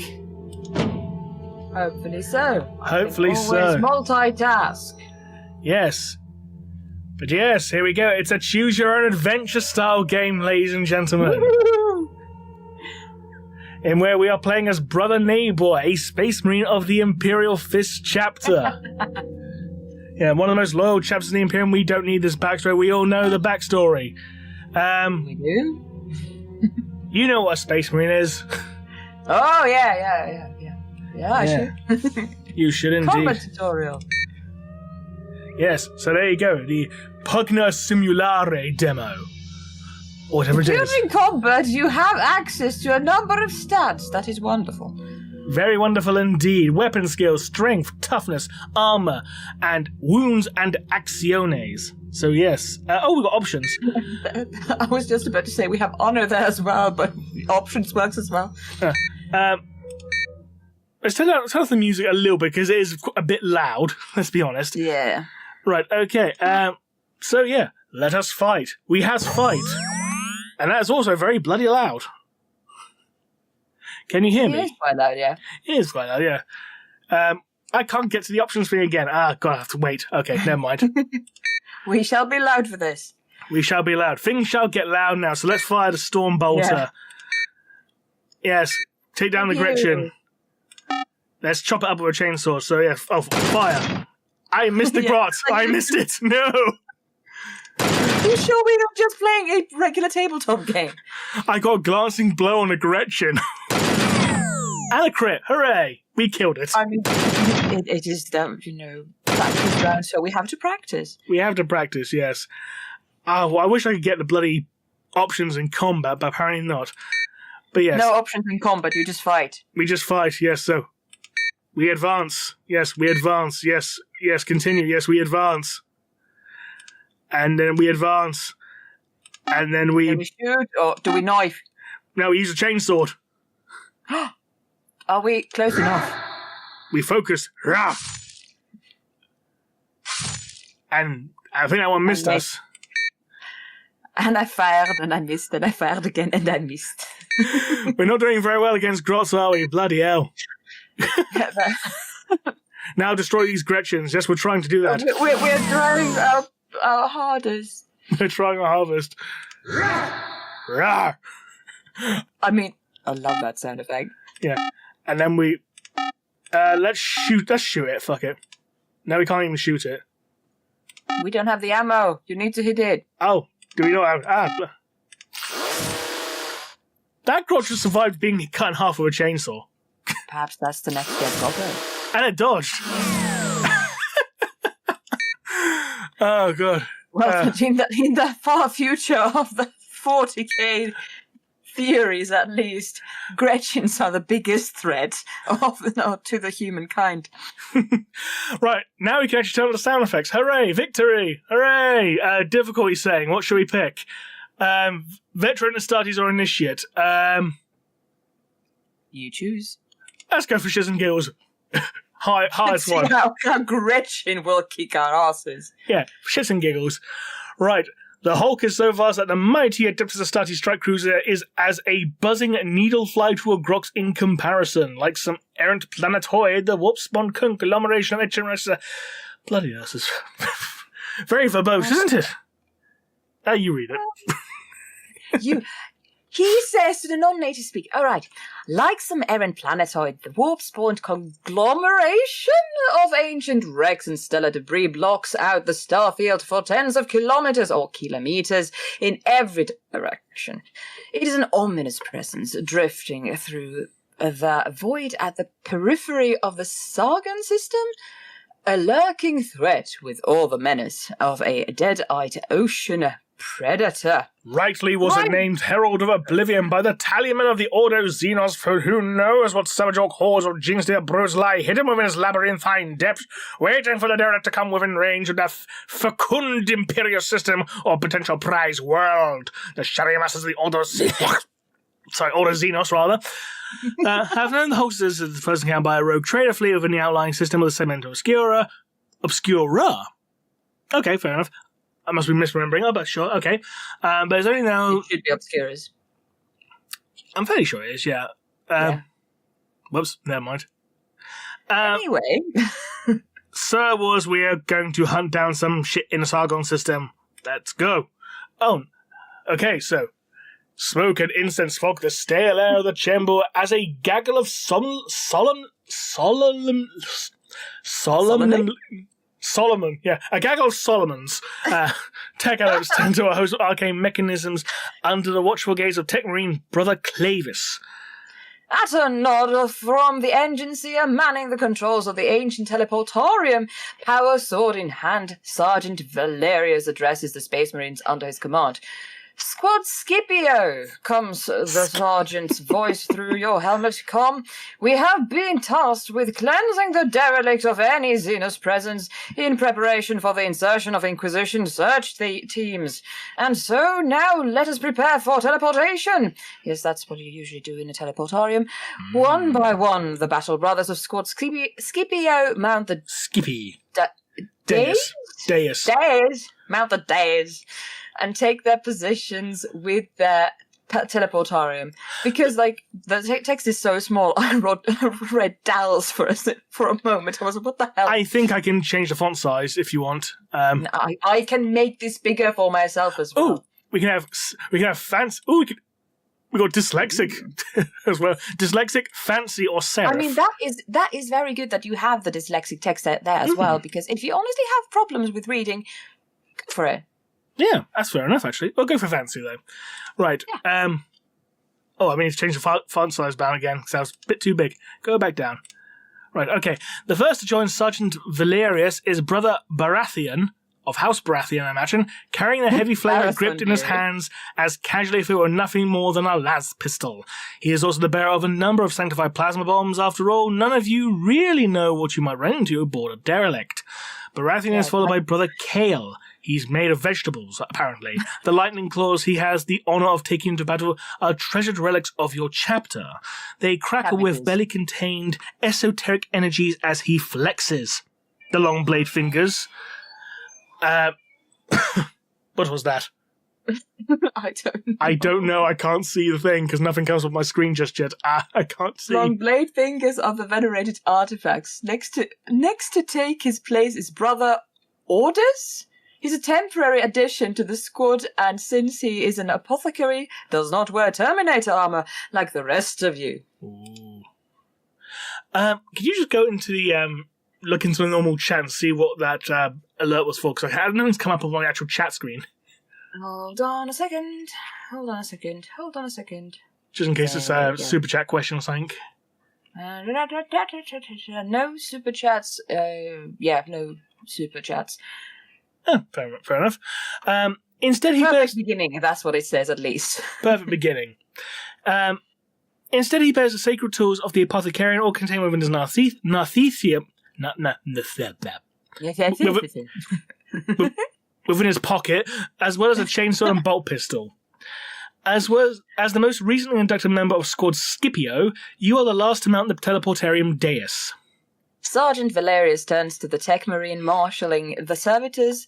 Hopefully so. Hopefully so. Always multitask. Yes. But yes, here we go. It's a choose-your-own-adventure style game, ladies and gentlemen. In where we are playing as Brother Nabor, a space marine of the Imperial Fist chapter. Yeah, one of the most loyal chapters in the Imperium. We don't need this backstory. We all know the backstory. We do? You know what a space marine is. Oh, yeah. Yeah, I should. You should indeed. Combat tutorial. Yes, so there you go. The Pugna Simulare demo. Whatever it is. During combat, you have access to a number of stats. That is wonderful. Very wonderful indeed. Weapon skills, strength, toughness, armor, and wounds and acciones. So yes. We've got options. I was just about to say we have honor there as well, but options works as well. Let's turn off the music a little bit because it is a bit loud. Let's be honest. Yeah. Right. Okay. So yeah, let us fight. We has fight, and that is also very bloody loud. Can you hear me? It is quite loud, yeah. It is quite loud, yeah. I can't get to the options thing again. God, I have to wait. Okay, never mind. We shall be loud for this. We shall be loud. Things shall get loud now, so let's fire the Storm Bolter. Yeah. Yes, take down the Gretchen. Let's chop it up with a chainsaw. So, yeah, fire. I missed the grot. I missed it. No. You sure we're not just playing a regular tabletop game? I got a glancing blow on a Gretchen. And a crit. Hooray. We killed it. I mean, it is, practice round, so we have to practice. We have to practice, yes. Well, I wish I could get the bloody options in combat, but apparently not. But yes. No options in combat, you just fight. We just fight, yes, so. We advance. Yes, we advance. Yes, continue. Yes, we advance. And then we advance. And then we... Do we shoot or do we knife? No, we use a chainsword. Are we close enough? We focus. Rah! And I think that one missed us. And I fired and I missed and I fired again and I missed. We're not doing very well against grots, are we? Bloody hell. Now destroy these Gretchens. Yes, we're trying to do that. We're trying our hardest. We're trying our hardest. Rah! I mean, I love that sound effect. Yeah. And then we Let's shoot it. Fuck it. No, we can't even shoot it. We don't have the ammo. You need to hit it. Oh, do we not have... That crotch has survived being cut in half with a chainsaw. Perhaps that's the next dead goblin. And it dodged. Oh, God. Well, in the far future of the 40k theories, at least, Gretchens are the biggest threat to the humankind. Right, now we can actually turn on the sound effects. Hooray, victory! Hooray! Difficulty setting, what should we pick? Veteran, Astartes, or Initiate? You choose. Let's go for shits and giggles. Highest See one. how Gretchen will kick our asses. Yeah, shits and giggles. Right, the Hulk is so vast that the mighty Adeptus Astartes strike cruiser is as a buzzing needle fly to a grox in comparison. Like some errant planetoid, the warp spawn conglomeration of HMS. Bloody ass is very verbose, isn't it? You read it. He says to the non-native speaker, all right, like some errant planetoid, the warp-spawned conglomeration of ancient wrecks and stellar debris blocks out the starfield for tens of kilometers or kilometers in every direction. It is an ominous presence drifting through the void at the periphery of the Sargon system, a lurking threat with all the menace of a dead-eyed ocean predator. Rightly was it named Herald of Oblivion by the tallyman of the Ordo Xenos, for who knows what savage orc hordes of Jinxdeer brutes lie hidden within his labyrinthine depths, waiting for the derelict to come within range of the fecund Imperial system or potential prize world. The shadowy masters of the Ordo Xenos, rather. Have known the hoaxes of the first encounter by a rogue trader fleet within the outlying system of the Segmento Obscura. Okay, fair enough. I must be misremembering, but sure, okay. But there's only now... It should be Obscuras. I'm fairly sure it is, yeah. Whoops, never mind. Anyway. Star Wars, we are going to hunt down some shit in the Sargon system. Let's go. Oh, okay, so... Smoke and incense fog the stale air of the chamber as a gaggle of Solomon, yeah, a gaggle of Solomons. Tech adepts tend to host arcane mechanisms under the watchful gaze of Tech Marine Brother Clavis. At a nod from the engine seer manning the controls of the ancient teleportorium, power sword in hand, Sergeant Valerius addresses the Space Marines under his command. Squad Scipio, comes the sergeant's voice through your helmet comm. We have been tasked with cleansing the derelict of any Xenos presence in preparation for the insertion of Inquisition search teams. And so now let us prepare for teleportation. Yes, that's what you usually do in a teleportorium. One by one, the battle brothers of Squad Scipio mount the... Skippy. Deus. Mount the dais. And take their positions with their teleportorium. Because, like, the text is so small, I read Dal's for a moment. I was like, what the hell? I think I can change the font size if you want. I can make this bigger for myself as well. Oh, we can have fancy. Oh, we got dyslexic as well. Dyslexic, fancy, or serif. I mean, that is very good that you have the dyslexic text there as well, because if you honestly have problems with reading, go for it. Yeah, that's fair enough, actually. We'll go for fancy, though. Right. Yeah. I need to change the font size down again, because that was a bit too big. Go back down. Right, okay. The first to join Sergeant Valerius is Brother Baratheon, of House Baratheon, I imagine, carrying a heavy flamer gripped in his hands as casually if it were nothing more than a las pistol. He is also the bearer of a number of sanctified plasma bombs. After all, none of you really know what you might run into aboard a derelict. Baratheon is followed by Brother Kale. He's made of vegetables, apparently. The lightning claws he has the honor of taking to battle are treasured relics of your chapter. They crackle with belly-contained esoteric energies as he flexes. The long blade fingers. What was that? I don't know. I can't see the thing because nothing comes up my screen just yet. I can't see. Long blade fingers are the venerated artifacts. Next to take his place is Brother Orders. He's a temporary addition to the squad, and since he is an apothecary, does not wear Terminator armor like the rest of you. Ooh. Could you just go into the look into the normal chat and see what that alert was for? Because I had nothing's come up on my actual chat screen. Hold on a second. Just in case it's a super chat question or something. No super chats. No super chats. Oh, fair enough. Instead, he Perfect beginning. That's what it says, at least. Perfect beginning. Instead, he bears the sacred tools of the apothecarian, all contained within his narthecium. Within his pocket, as well as a chainsaw and bolt pistol. As the most recently inducted member of Squad Scipio, you are the last to mount the teleportarium dais. Sergeant Valerius turns to the tech marine marshalling the servitors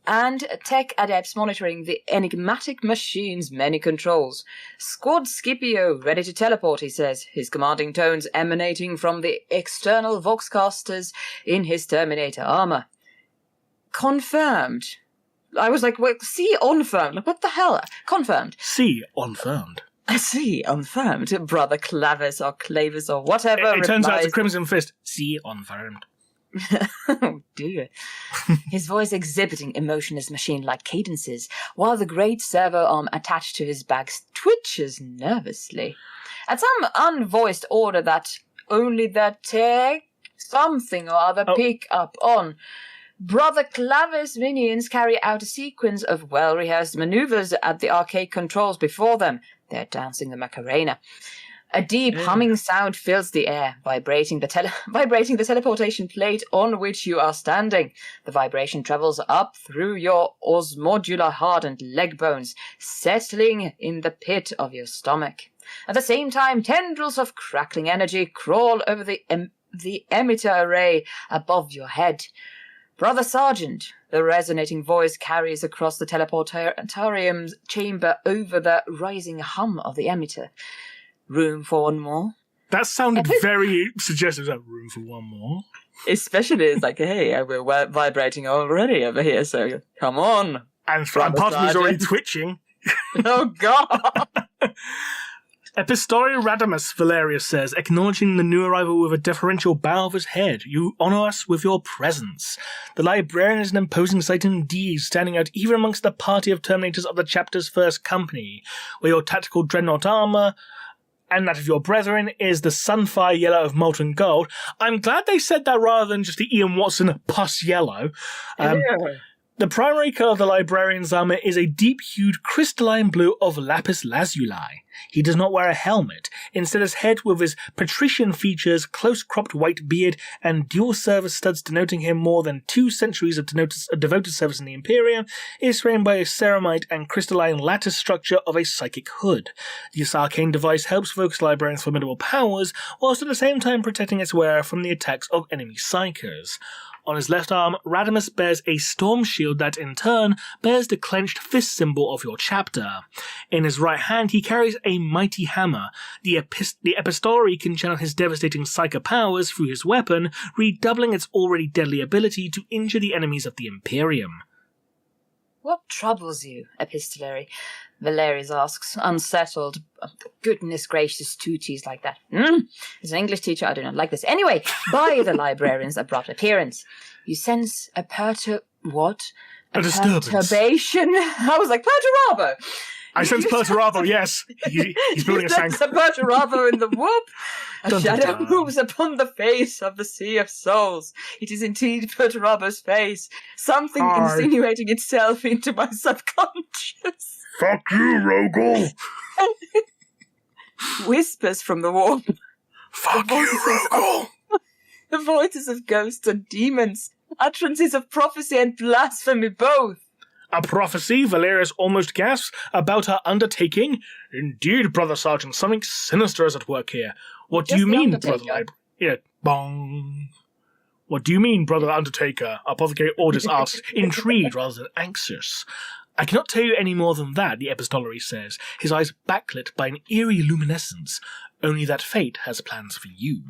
and tech adepts monitoring the enigmatic machine's many controls. Squad Scipio, ready to teleport, he says, his commanding tones emanating from the external voxcasters in his Terminator armor. Confirmed. I was like, wait, see, confirmed. Like, what the hell? Confirmed. See, confirmed. See, confirmed. Brother Clavis or Clavis or whatever. It turns out it's a Crimson Fist. See, confirmed. Oh dear. His voice exhibiting emotionless machine-like cadences, while the great servo arm attached to his back twitches nervously. At some unvoiced order that only the tech something or other pick up on, Brother Clavis minions carry out a sequence of well-rehearsed maneuvers at the arcade controls before them. They're dancing the Macarena. A deep humming sound fills the air, vibrating the teleportation plate on which you are standing. The vibration travels up through your osmodular-hardened leg bones, settling in the pit of your stomach. At the same time, tendrils of crackling energy crawl over the emitter array above your head. Brother Sergeant, the resonating voice carries across the teleportarium's chamber over the rising hum of the emitter. Room for one more? That sounded very suggestive. Room for one more? Especially, it's like, hey, we're vibrating already over here, so come on. And part of me's already twitching. Oh, God! Epistore Radamus, Valerius says, acknowledging the new arrival with a deferential bow of his head. You honour us with your presence. The librarian is an imposing sight indeed, standing out even amongst the party of Terminators of the chapter's first company, where your tactical dreadnought armour and that of your brethren is the sunfire yellow of molten gold. I'm glad they said that rather than just the Ian Watson pus yellow. The primary colour of the librarian's armour is a deep-hued crystalline blue of lapis lazuli. He does not wear a helmet. Instead, his head, with his patrician features, close-cropped white beard, and dual-service studs denoting him more than 2 centuries of devoted service in the Imperium, is framed by a ceramite and crystalline lattice structure of a psychic hood. This arcane device helps focus the librarian's formidable powers, whilst at the same time protecting its wearer from the attacks of enemy psychers. On his left arm, Radamus bears a storm shield that, in turn, bears the clenched fist symbol of your chapter. In his right hand, he carries a mighty hammer. The Epistore can channel his devastating psychic powers through his weapon, redoubling its already deadly ability to injure the enemies of the Imperium. What troubles you, Epistolary? Valerius asks, unsettled. Goodness gracious, tuties like that. As an English teacher, I do not like this. Anyway, by the librarian's abrupt appearance, you sense a disturbance. Perturbation. I was like, perturabo! I sense perturabo, yes. He's building a sank. A perturabo in the whoop. A shadow moves upon the face of the Sea of Souls. It is indeed Perturabo's face. Something insinuating itself into my subconscious. Fuck you, Rogel! Whispers from the warp. Fuck you, Rogel! The voices of ghosts and demons. Utterances of prophecy and blasphemy both. A prophecy, Valerius almost gasps, about her undertaking? Indeed, Brother Sergeant, something sinister is at work here. What do you mean, Brother Librarian? Bong. What do you mean, Brother Undertaker? Apothecary Orders asks, intrigued rather than anxious. I cannot tell you any more than that, the epistolary says, his eyes backlit by an eerie luminescence. Only that fate has plans for you.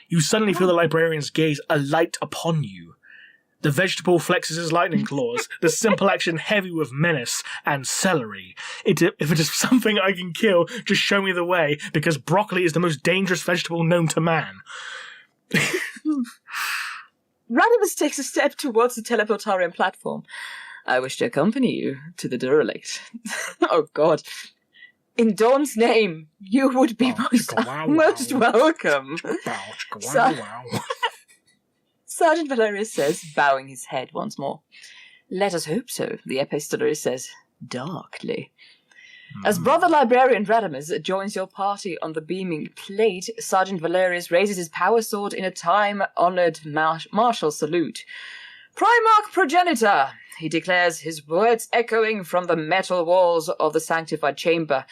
You suddenly feel the librarian's gaze alight upon you. The vegetable flexes his lightning claws, the simple action heavy with menace and celery. If it is something I can kill, just show me the way, because broccoli is the most dangerous vegetable known to man. Radimus takes a step towards the teleportarium platform. I wish to accompany you to the derelict. Oh, God. In Dorn's name, you would be most welcome. Sergeant Valerius says, bowing his head once more. Let us hope so, the epistolary says, darkly. As Brother Librarian Radimus joins your party on the beaming plate, Sergeant Valerius raises his power sword in a time-honored martial salute. Primarch Progenitor, he declares, his words echoing from the metal walls of the sanctified chamber.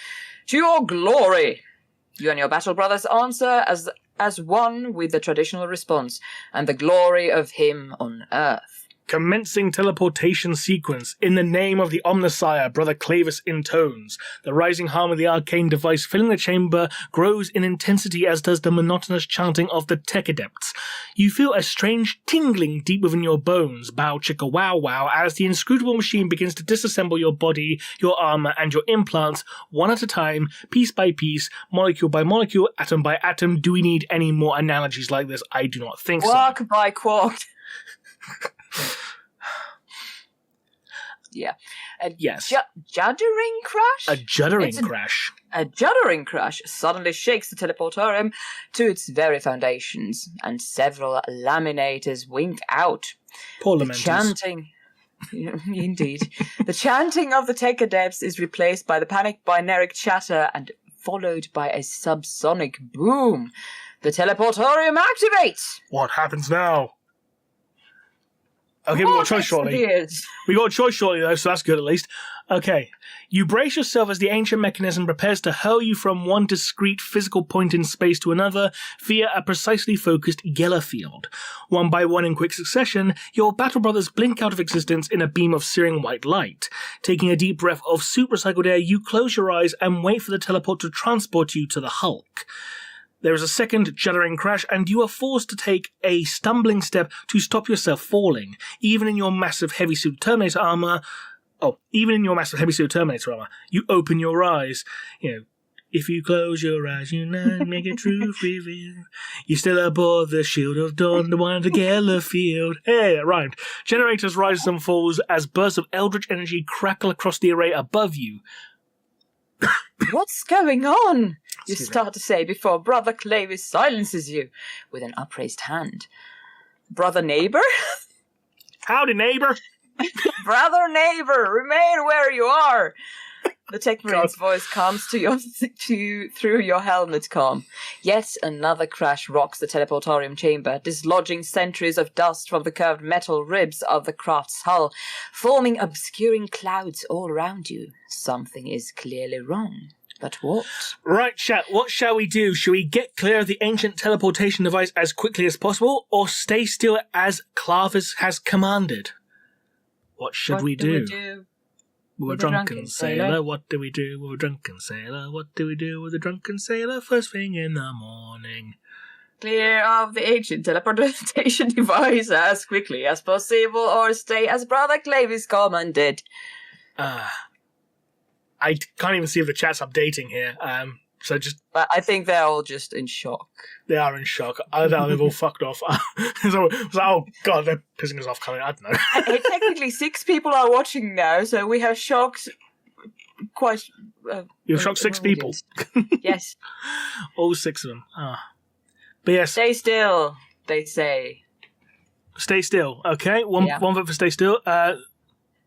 To your glory! You and your battle brothers answer as one with the traditional response, and the glory of him on earth. Commencing teleportation sequence. In the name of the Omnissiah, Brother Clavis intones. The rising hum of the arcane device filling the chamber grows in intensity, as does the monotonous chanting of the tech adepts. You feel a strange tingling deep within your bones, bow chicka wow wow, as the inscrutable machine begins to disassemble your body, your armor, and your implants, one at a time, piece by piece, molecule by molecule, atom by atom. Do we need any more analogies like this? I do not think so. Quark by quark. Yeah. Yes. Juddering crash? A juddering crash. A juddering crash suddenly shakes the teleportorium to its very foundations, and several laminators wink out. Poor The lamenters. chanting... Indeed. The chanting of the tech adepts is replaced by the panic binaric chatter and followed by a subsonic boom. The teleportorium activates! What happens now? Okay, we got a choice shortly. We got a choice shortly, though, so that's good at least. Okay. You brace yourself as the ancient mechanism prepares to hurl you from one discrete physical point in space to another via a precisely focused Geller field. One by one in quick succession, your battle brothers blink out of existence in a beam of searing white light. Taking a deep breath of soup recycled air, you close your eyes and wait for the teleport to transport you to the Hulk. There is a second juddering crash, and you are forced to take a stumbling step to stop yourself falling. Even in your massive heavy suit Terminator armor, you open your eyes. If you close your eyes, you know, make a truth reveal. You're still aboard the shield of Dorn, the one at the Geller field. Hey, that rhymed. Generators rise and falls as bursts of eldritch energy crackle across the array above you. What's going on? You start to say before Brother Clavis silences you with an upraised hand. Brother Neighbor? Howdy, neighbor. Brother Neighbor, remain where you are. The Tech Marine's voice comes to you through your helmet's comm. Yet another crash rocks the teleportorium chamber, dislodging centuries of dust from the curved metal ribs of the craft's hull, forming obscuring clouds all around you. Something is clearly wrong. But what? Right, chat, what shall we do? Shall we get clear of the ancient teleportation device as quickly as possible, or stay still as Clavis has commanded? What should we do? With a drunken sailor, what do we do with a drunken sailor? What do we do with a drunken sailor first thing in the morning? Clear of the ancient teleportation device as quickly as possible, or stay as Brother Clavis commanded. I can't even see if the chat's updating here. So just... I think they're all just in shock. They are in shock. I thought they've all fucked off. So it's like, oh god, they're pissing us off coming. I don't know. Technically 6 people are watching now, so we have shocked quite... You've shocked 6 people. Yes. All 6 of them. But yes. Stay still, they say. Stay still. Okay, one vote for stay still.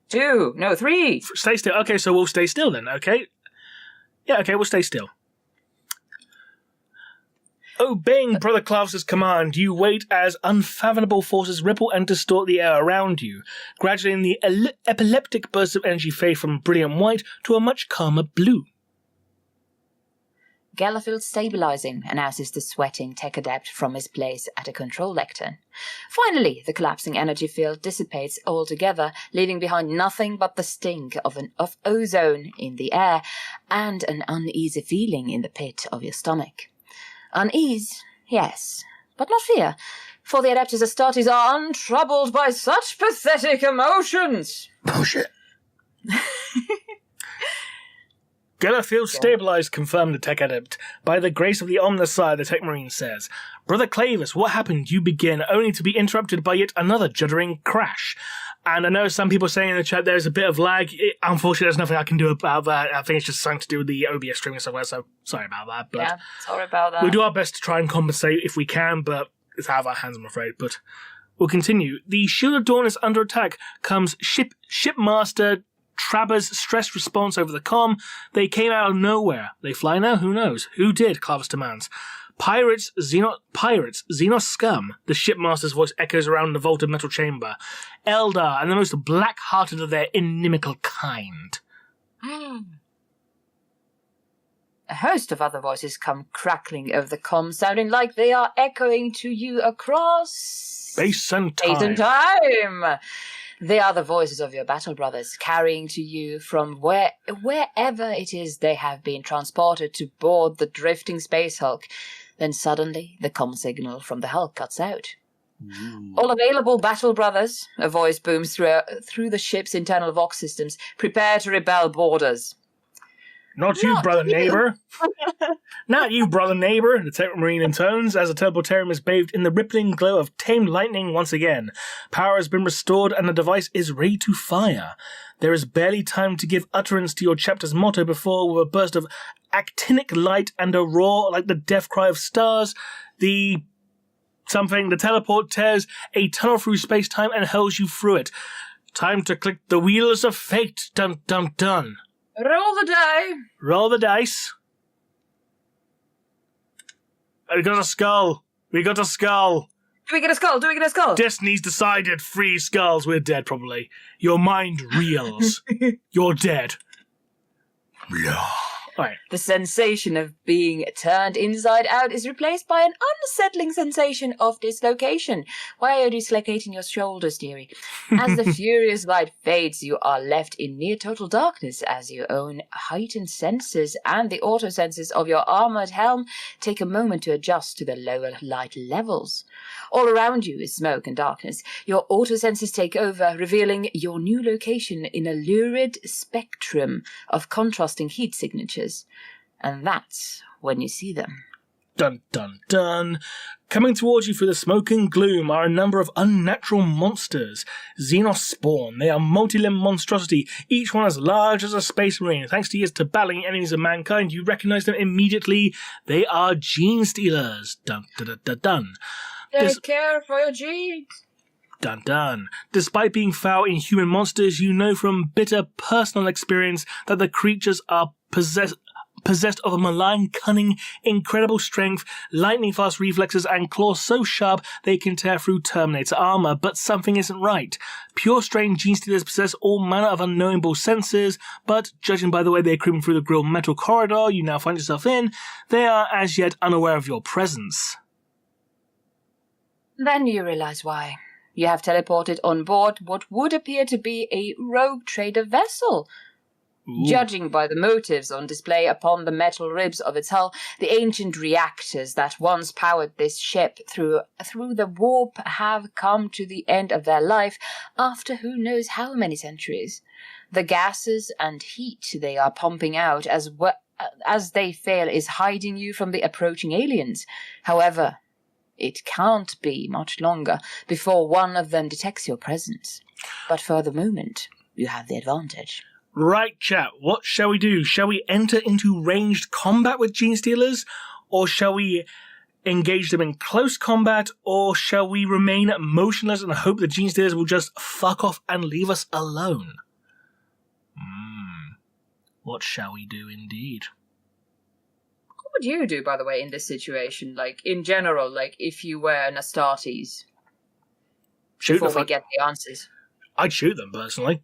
2, no, 3. Stay still. Okay, so we'll stay still then, okay? Yeah, okay, we'll stay still. Obeying Brother Clavis's command, you wait as unfathomable forces ripple and distort the air around you. Gradually, the epileptic bursts of energy fade from brilliant white to a much calmer blue. Gellerfield stabilizing, announces the sweating tech adept from his place at a control lectern. Finally, the collapsing energy field dissipates altogether, leaving behind nothing but the stink of ozone in the air and an uneasy feeling in the pit of your stomach. Unease, yes, but not fear, for the Adeptus Astartes are untroubled by such pathetic emotions. Bullshit. Gellerfield stabilized, confirmed the tech adept. By the grace of the Omnissiah, the tech marine says. Brother Clavis, what happened? You begin, only to be interrupted by yet another juddering crash. And I know some people saying in the chat there's a bit of lag. Unfortunately, there's nothing I can do about that. I think it's just something to do with the OBS streaming software, so sorry about that. But yeah, sorry about that. we'll do our best to try and compensate if we can, but it's out of our hands, I'm afraid. But we'll continue. The Shield of Dorn is under attack. Comes Shipmaster Traber's stress response over the comm. They came out of nowhere. They fly now? Who knows? Who did? Clavis demands. Pirates, Xenos scum. The shipmaster's voice echoes around the vaulted metal chamber. Eldar, and the most black-hearted of their inimical kind. A host of other voices come crackling over the comm, sounding like they are echoing to you across Space and time. They are the voices of your battle brothers, carrying to you from wherever it is they have been transported to board the drifting space hulk. Then suddenly, the comm signal from the hulk cuts out. All available battle brothers, a voice booms through the ship's internal vox systems. Prepare to rebel borders. Not you, brother neighbor. Not you, brother neighbor, the Marine intones as the teleportarium is bathed in the rippling glow of tamed lightning once again. Power has been restored and the device is ready to fire. There is barely time to give utterance to your chapter's motto before, with a burst of actinic light and a roar like the death cry of stars, the teleport tears a tunnel through space-time and hurls you through it. Time to click the wheels of fate. Dun dun dun. Roll the die. Roll the dice. We got a skull. We got a skull. Do we get a skull? Do we get a skull? Destiny's decided. 3 skulls. We're dead, probably. Your mind reels. You're dead. Right. The sensation of being turned inside out is replaced by an unsettling sensation of dislocation. Why are you dislocating your shoulders, dearie? As the furious light fades, you are left in near total darkness as your own heightened senses and the auto senses of your armored helm take a moment to adjust to the lower light levels. All around you is smoke and darkness. Your auto senses take over, revealing your new location in a lurid spectrum of contrasting heat signatures. And that's when you see them. Dun dun dun. Coming towards you through the smoke and gloom are a number of unnatural monsters. Xenos spawn. They are multi-limb monstrosity, each one as large as a space marine. Thanks to years to battling enemies of mankind, you recognize them immediately. They are gene stealers. Dun dun dun dun dun. Take care for your genes. Dun dun. Despite being foul inhuman monsters, you know from bitter personal experience that the creatures are possessed of a malign cunning, incredible strength, lightning-fast reflexes, and claws so sharp they can tear through Terminator armor. But something isn't right. Pure strain gene stealers possess all manner of unknowable senses, but judging by the way they're creeping through the grilled metal corridor you now find yourself in, they are as yet unaware of your presence. Then you realize why. You have teleported on board what would appear to be a rogue trader vessel. Ooh. Judging by the motives on display upon the metal ribs of its hull, the ancient reactors that once powered this ship through the warp have come to the end of their life after who knows how many centuries. The gases and heat they are pumping out as they fail is hiding you from the approaching aliens. However, it can't be much longer before one of them detects your presence. But for the moment, you have the advantage. Right, chat, what shall we do? Shall we enter into ranged combat with gene stealers? Or shall we engage them in close combat? Or shall we remain motionless and hope the gene stealers will just fuck off and leave us alone? What shall we do indeed? What would you do, by the way, in this situation? Like, in general, like, if you were an Astartes? Before we get the answers. I'd shoot them, personally.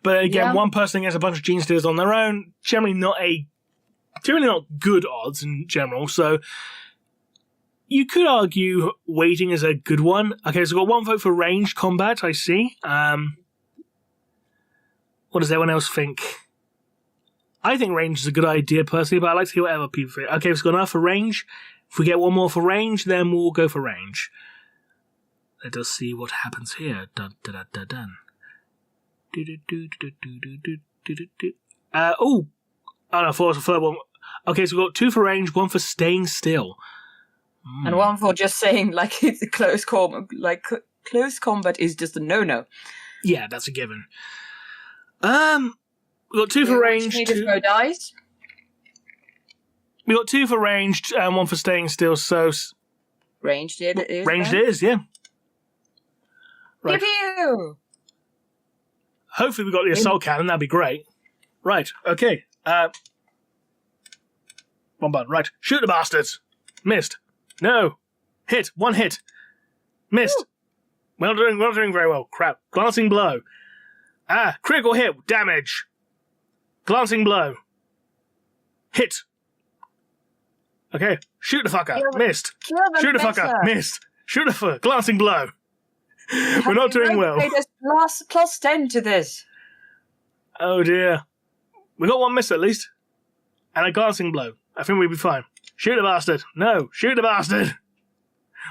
But again, one person against a bunch of gene stealers on their own, generally not good odds in general, so you could argue waiting is a good one. Okay, so we've got one vote for ranged combat, I see. What does everyone else think? I think range is a good idea, personally, but I like to hear what other people think. Okay, we've got enough for range. If we get one more for range, then we'll go for range. Let us see what happens here. Dun dun dun dun dun. Oh no, for the third one. Okay, so we've got 2 for range, 1 for staying still. And one for just saying like it's a close combat. Like close combat is just a no-no. Yeah, that's a given. We got 2 for ranged. Which need no dice. We got 2 for ranged and 1 for staying still. So Ranged it is. Ranged it is, yeah. Right. Pew pew! Hopefully we got the assault cannon. That'd be great. Right. Okay. One button. Right. Shoot the bastards. Missed. No. Hit. 1 hit. Missed. We're not doing very well. Crap. Glancing blow. Critical hit. Damage. Glancing blow. Hit. Okay. Shoot the fucker. Missed. Shoot the fucker. Missed. Shoot the fucker. Glancing blow. We're not doing well. Plus 10 to this. Oh dear. We got 1 miss at least. And a glancing blow. I think we'll be fine. Shoot the bastard. No. Shoot the bastard.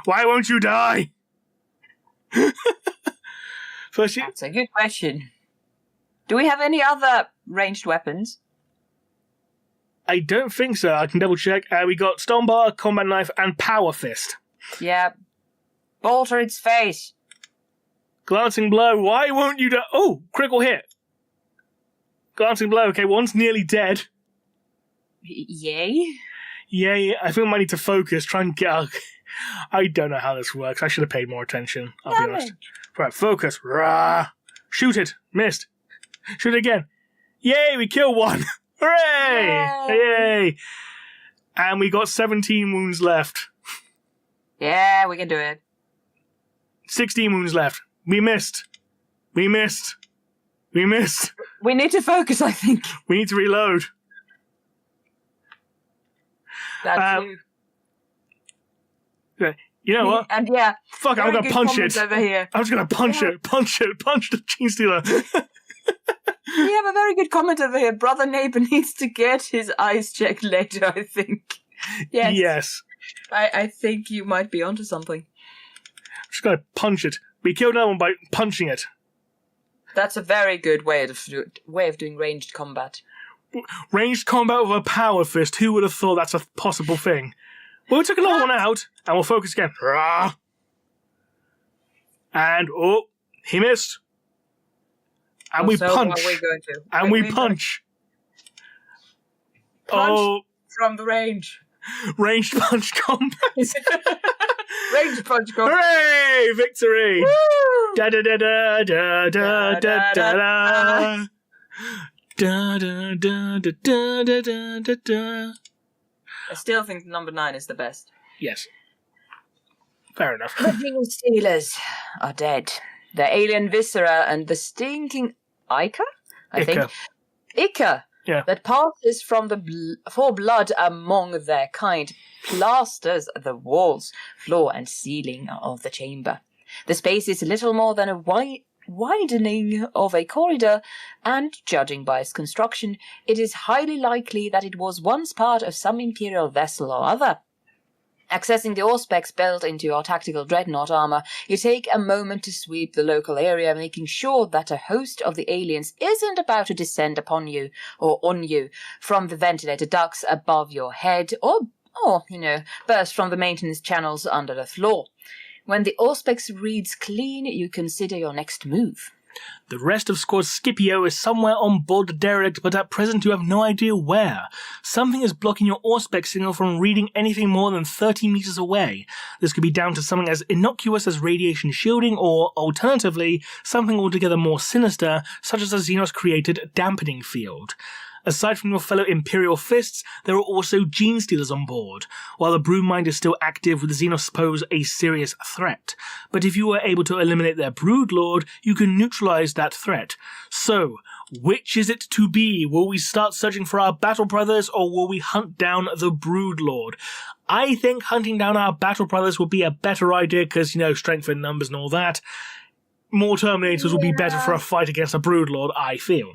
Why won't you die? That's a good question. Do we have any other ranged weapons? I don't think so. I can double check. We got stone bar, combat knife, and power fist. Yeah. Bolter its face. Glancing blow. Why won't you die? Oh, critical hit. Glancing blow. Okay, one's nearly dead. Yay. Yay. I think I might need to focus. Try and get out. I don't know how this works. I should have paid more attention. I'll be honest. Right, focus. Rah. Shoot it. Missed. Shoot it again. Yay, we killed 1. Hooray! Yay! And we got 17 wounds left. Yeah, we can do it. 16 wounds left. We missed. We missed. We missed. We need to focus, I think. We need to reload. That's you. You know what? And yeah. Fuck, I'm going to punch it. Over here. I'm just going to punch it. Punch the Gene Stealer. We have a very good comment over here. Brother neighbor needs to get his eyes checked later, I think. Yes. I think you might be onto something. I'm just going to punch it. We killed another one by punching it. That's a very good way of doing ranged combat. Ranged combat with a power fist. Who would have thought that's a possible thing? Well, we took another one out, and we'll focus again. Rah! And, he missed. And we punch. And we punch. Punch from the range. Ranged punch combat. Ranged punch combat. Hooray! Victory! Woo! Da da da da da da da da da. Da da da da da da da da. I still think number 9 is the best. Yes. Fair enough. The Gene Stealers are dead. The alien viscera and the stinking Ica? I think. Ica. Yeah. That passes from for blood among their kind, plasters the walls, floor, and ceiling of the chamber. The space is little more than a widening of a corridor, and, judging by its construction, it is highly likely that it was once part of some imperial vessel or other. Accessing the auspex built into your tactical dreadnought armor, you take a moment to sweep the local area, making sure that a host of the aliens isn't about to descend upon you or on you from the ventilator ducts above your head or burst from the maintenance channels under the floor. When the auspex reads clean, you consider your next move. The rest of Squad Scipio is somewhere on board the derelict, but at present you have no idea where. Something is blocking your auspex signal from reading anything more than 30 meters away. This could be down to something as innocuous as radiation shielding, or, alternatively, something altogether more sinister, such as a Xenos-created dampening field. Aside from your fellow Imperial fists, there are also Gene Stealers on board. While the Broodmind is still active, the Xenos pose a serious threat. But if you were able to eliminate their Broodlord, you can neutralize that threat. So, which is it to be? Will we start searching for our battle brothers, or will we hunt down the Broodlord? I think hunting down our battle brothers would be a better idea, because, strength in numbers and all that. More Terminators would be better for a fight against a Broodlord, I feel.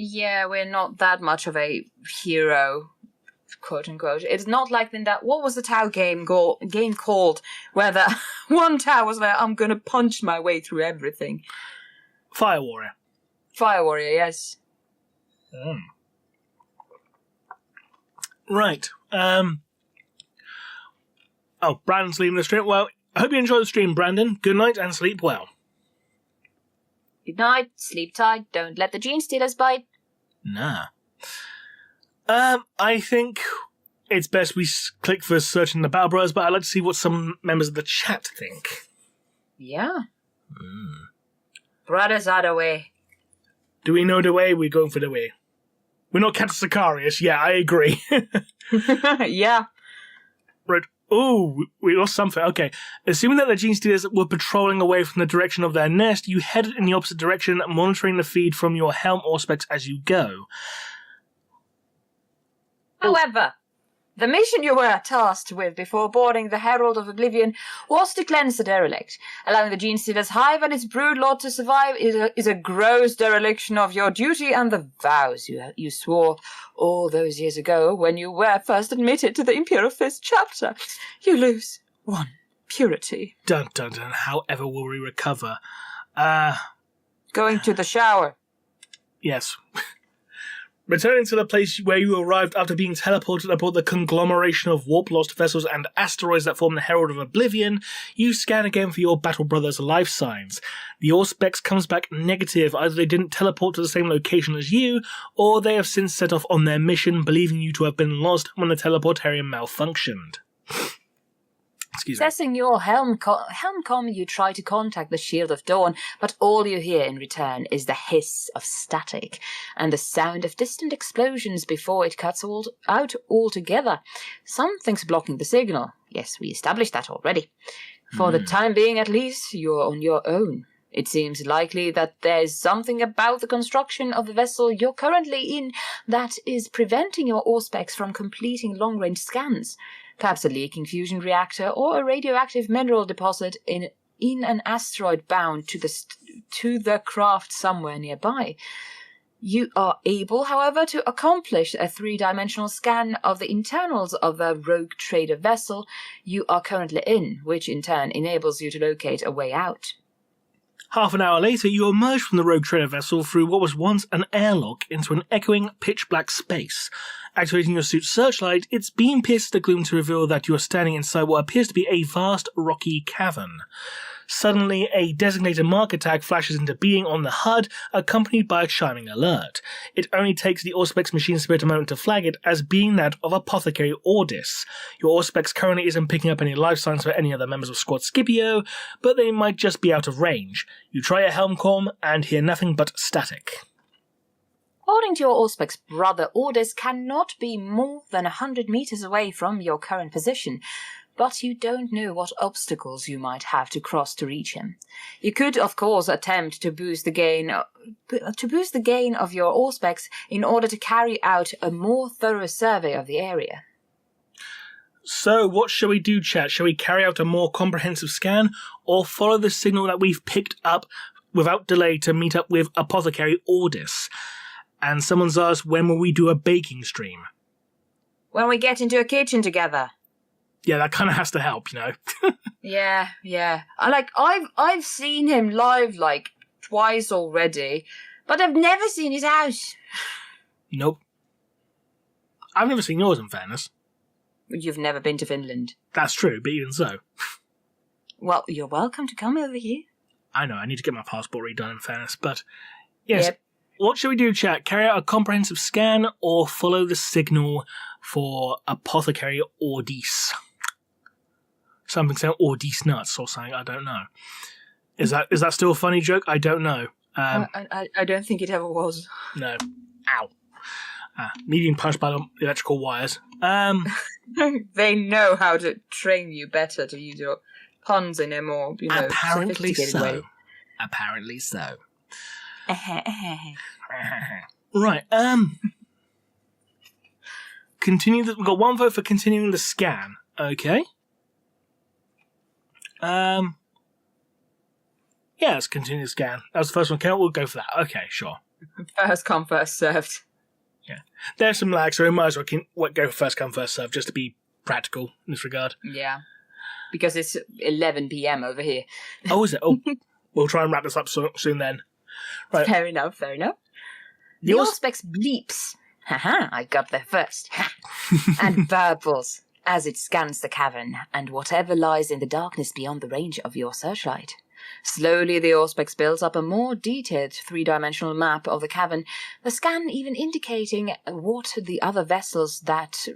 Yeah, we're not that much of a hero, quote unquote. It's not like in that. What was the Tau game called? Where the one Tau was like, I'm gonna punch my way through everything. Fire Warrior. Fire Warrior, yes. Right. Oh, Brandon's leaving the stream. Well, I hope you enjoy the stream, Brandon. Good night and sleep well. Good night, sleep tight, don't let the gene stealers bite. Nah. I think it's best we click for searching the Battle Bros, but I'd like to see what some members of the chat think. Yeah. Brothers are the way. Do we know the way? We're going for the way. We're not Captain Sicarius. Yeah, I agree. Yeah. Right. Oh, we lost something. Okay. Assuming that the gene stealers were patrolling away from the direction of their nest, you headed in the opposite direction, monitoring the feed from your helm or specs as you go. However, the mission you were tasked with before boarding the Herald of Oblivion was to cleanse the derelict. Allowing the gene stealer's hive and its broodlord to survive is a gross dereliction of your duty and the vows you swore all those years ago when you were first admitted to the Imperial Fist chapter. You lose one purity. Dun dun dun. However will we recover? Going to the shower. Yes. Returning to the place where you arrived after being teleported aboard the conglomeration of warp-lost vessels and asteroids that form the Herald of Oblivion, you scan again for your battle brother's life signs. The Auspex comes back negative. Either they didn't teleport to the same location as you, or they have since set off on their mission, believing you to have been lost when the teleportarium malfunctioned. Excuse me. Accessing your helmcom, you try to contact the Shield of Dorn, but all you hear in return is the hiss of static and the sound of distant explosions before it cuts out altogether. Something's blocking the signal. Yes, we established that already. For the time being, at least, you're on your own. It seems likely that there's something about the construction of the vessel you're currently in that is preventing your Auspex from completing long-range scans. Perhaps a leaking fusion reactor or a radioactive mineral deposit in an asteroid bound to the craft somewhere nearby. You are able, however, to accomplish a 3-dimensional scan of the internals of the rogue trader vessel you are currently in, which in turn enables you to locate a way out. Half an hour later, you emerge from the rogue trader vessel through what was once an airlock into an echoing, pitch-black space. Activating your suit's searchlight, its beam pierces the gloom to reveal that you are standing inside what appears to be a vast, rocky cavern. Suddenly, a designated marker tag flashes into being on the HUD, accompanied by a chiming alert. It only takes the Auspex machine spirit a moment to flag it as being that of Apothecary Ordis. Your Auspex currently isn't picking up any life signs for any other members of Squad Scipio, but they might just be out of range. You try a helmcom and hear nothing but static. According to your Auspex brother, Ordis cannot be more than 100 meters away from your current position, but you don't know what obstacles you might have to cross to reach him. You could, of course, attempt to boost the gain of your Auspex in order to carry out a more thorough survey of the area. So, what shall we do, chat? Shall we carry out a more comprehensive scan, or follow the signal that we've picked up without delay to meet up with Apothecary Ordis? And someone's asked, when will we do a baking stream? When we get into a kitchen together. Yeah, that kind of has to help, you know. Yeah. I've seen him live twice already, but I've never seen his house. Nope. I've never seen yours, in fairness. You've never been to Finland. That's true, but even so. Well, you're welcome to come over here. I know, I need to get my passport redone, in fairness, but yes. Yep. What should we do, chat? Carry out a comprehensive scan or follow the signal for Apothecary Ordis? Something saying Ordis nuts or something, I don't know. Is that still a funny joke? I don't know. I don't think it ever was. No. Ow. Me being punched by the electrical wires. They know how to train you better to use your puns in a more, apparently sophisticated way. Apparently so. Right, we've got one vote for continuing the scan. Okay. Yeah, let's continue the scan. That was the first one. Okay, we'll go for that. Okay, sure. First come, first served. Yeah. There's some lag, so we might as well go for first come, first served, just to be practical in this regard. Yeah. Because it's 11 p.m. over here. Oh, is it? Oh, we'll try and wrap this up soon then. Right. Fair enough. The Auspex bleeps. Haha, I got there first. And burbles. as it scans the cavern and whatever lies in the darkness beyond the range of your searchlight. Slowly, the Auspex builds up a more detailed three-dimensional map of the cavern, the scan even indicating what the other vessels that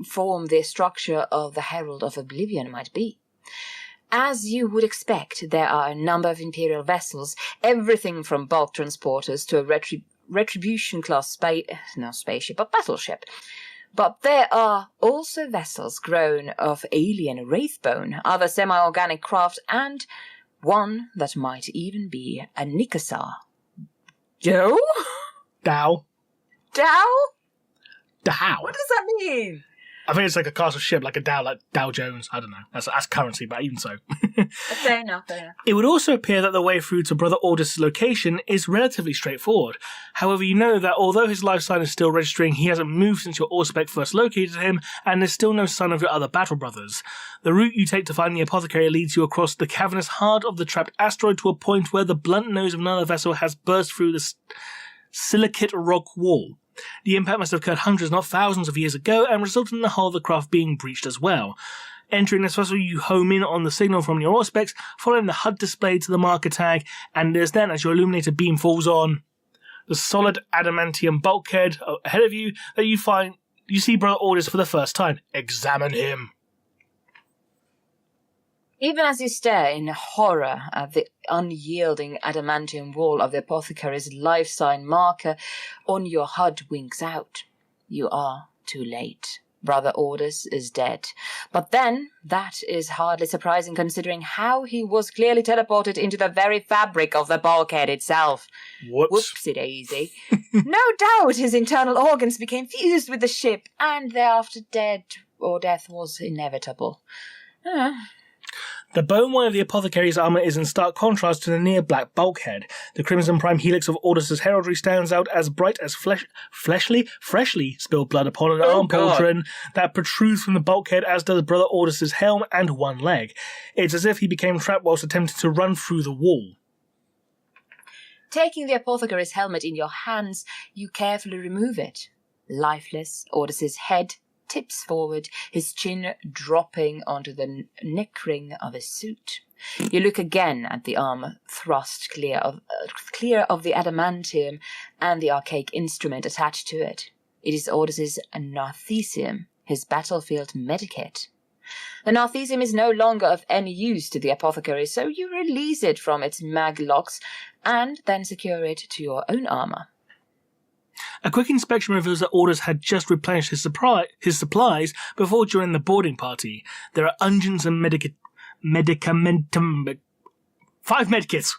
form the structure of the Herald of Oblivion might be. As you would expect, there are a number of Imperial vessels, everything from bulk transporters to a Retribution-class spaceship, but battleship. But there are also vessels grown of alien wraithbone, other semi-organic craft, and one that might even be a Nikasar. Joe? Dow. Dow? Dow. What does that mean? I think it's like a castle ship, like a Dow, like Dow Jones. I don't know. That's currency, but even so. Fair enough, fair enough. It would also appear that the way through to Brother Ordis' location is relatively straightforward. However, you know that although his life sign is still registering, he hasn't moved since your Auspex first located him, and there's still no sign of your other battle brothers. The route you take to find the apothecary leads you across the cavernous heart of the trapped asteroid to a point where the blunt nose of another vessel has burst through the silicate rock wall. The impact must have occurred hundreds, not thousands of years ago, and resulted in the hull of the craft being breached as well. Entering this vessel, you home in on the signal from your Auspex, following the HUD display to the marker tag, and it is then, as your illuminator beam falls on the solid adamantium bulkhead ahead of you, that you see Brother Ordis for the first time. Examine him. Even as you stare in horror at the unyielding adamantium wall of the apothecary's life sign marker on your HUD winks out. You are too late. Brother Ordis is dead. But then, that is hardly surprising considering how he was clearly teleported into the very fabric of the bulkhead itself. Whoopsie-daisy. No doubt his internal organs became fused with the ship, and thereafter death was inevitable. The bone wire of the apothecary's armour is in stark contrast to the near-black bulkhead. The crimson prime helix of Ordis' heraldry stands out as bright as freshly spilled blood upon an arm pauldron that protrudes from the bulkhead, as does Brother Ordis' helm and one leg. It's as if he became trapped whilst attempting to run through the wall. Taking the apothecary's helmet in your hands, you carefully remove it. Lifeless, Ordis' head tips forward, his chin dropping onto the neck-ring of his suit. You look again at the arm thrust clear of the adamantium and the archaic instrument attached to it. It is Ordis' narthesium, his battlefield medikit. The narthesium is no longer of any use to the apothecary, so you release it from its mag locks and then secure it to your own armour. A quick inspection reveals that Ordis had just replenished his supplies before joining the boarding party. There are unguents and medicamentum... 5 medikits!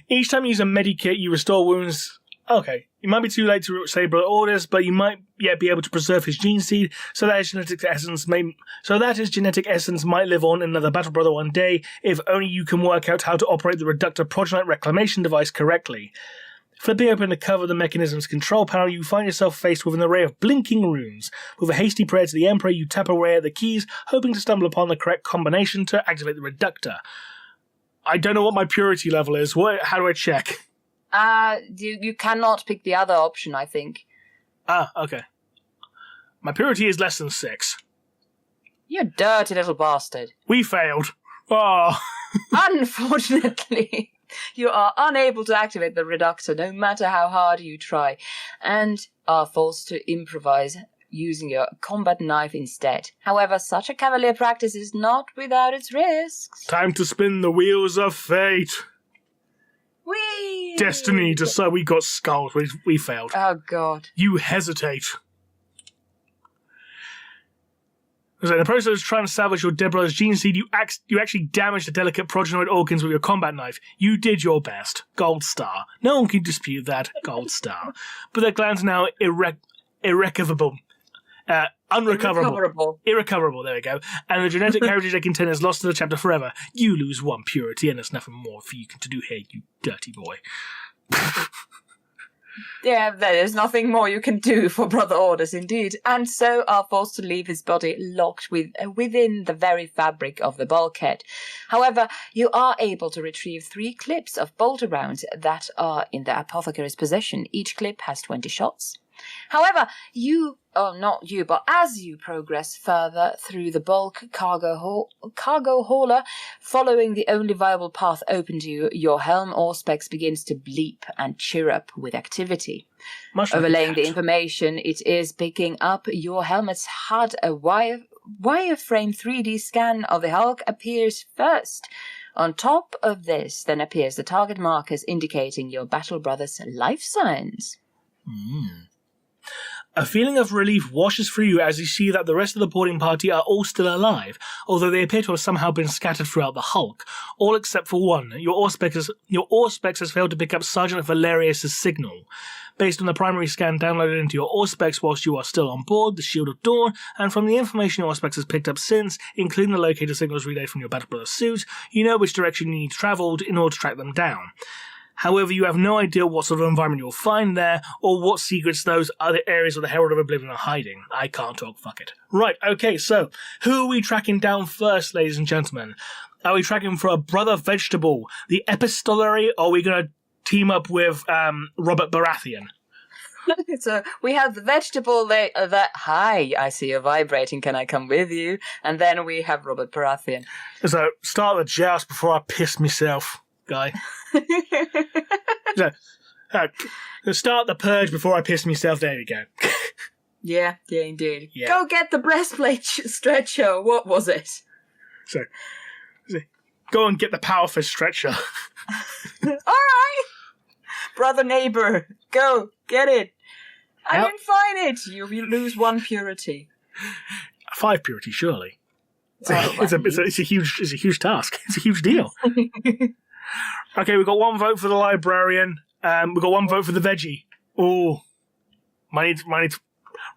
Each time you use a medikit, you restore wounds... Okay, it might be too late to save Brother Ordis, but you might yet be able to preserve his gene seed, so that his genetic essence might live on in another battle brother one day, if only you can work out how to operate the reductor progenite reclamation device correctly. Flipping open the cover of the mechanism's control panel, you find yourself faced with an array of blinking runes. With a hasty prayer to the Emperor, you tap away at the keys, hoping to stumble upon the correct combination to activate the reductor. I don't know what my purity level is. How do I check? You cannot pick the other option, I think. Okay. My purity is less than 6. You dirty little bastard. We failed. Oh. Unfortunately, you are unable to activate the reductor no matter how hard you try, and are forced to improvise using your combat knife instead. However, such a cavalier practice is not without its risks. Time to spin the wheels of fate. Whee! Destiny decided we got skulls. We failed. Oh, God. You hesitate. So in the process of trying to salvage your dead brother's gene seed, you actually damaged the delicate progenoid organs with your combat knife. You did your best. Gold star. No one can dispute that. Gold star. But their glands are now irrecoverable. Unrecoverable. Irrecoverable, there we go. And the genetic heritage they contain is lost to the chapter forever. You lose 1 purity, and there's nothing more for you to do here, you dirty boy. Yeah, there's nothing more you can do for Brother Ordis, indeed, and so are forced to leave his body locked within the very fabric of the bulkhead. However, you are able to retrieve 3 clips of bolter rounds that are in the apothecary's possession. Each clip has 20 shots. However, but as you progress further through the bulk cargo hauler, following the only viable path open to you, your helm Auspex begins to bleep and chirrup with activity. Overlaying the information it is picking up, your helmet's HUD, a wireframe 3D scan of the Hulk appears first. On top of this, then appears the target markers indicating your battle brother's life signs. A feeling of relief washes through you as you see that the rest of the boarding party are all still alive, although they appear to have somehow been scattered throughout the hulk, all except for one. Your Auspex has failed to pick up Sergeant Valerius' signal. Based on the primary scan downloaded into your Auspex whilst you are still on board, the Shield of Dorn, and from the information your Auspex has picked up since, including the locator signals relayed from your Battle Brother suit, you know which direction you need to travel in order to track them down. However, you have no idea what sort of environment you'll find there, or what secrets those other areas of the Herald of Oblivion are hiding. I can't talk, fuck it. Right, okay, so, who are we tracking down first, ladies and gentlemen? Are we tracking for a Brother Vegetable, the Epistolary, or are we going to team up with Robert Baratheon? So, we have the vegetable that, hi, I see you vibrating, can I come with you? And then we have Robert Baratheon. So, start the joust before I piss myself. Guy. Start the purge before I piss myself. There we go. Yeah, indeed. Yeah. Go get the breastplate stretcher. What was it? So, go and get the power fist stretcher. All right, brother neighbor, go get it. I didn't find it. You lose 1 purity. 5 purity, surely. It's a huge task. It's a huge deal. Okay, we've got 1 vote for the librarian. We've got 1 vote for the veggie. Oh, might need to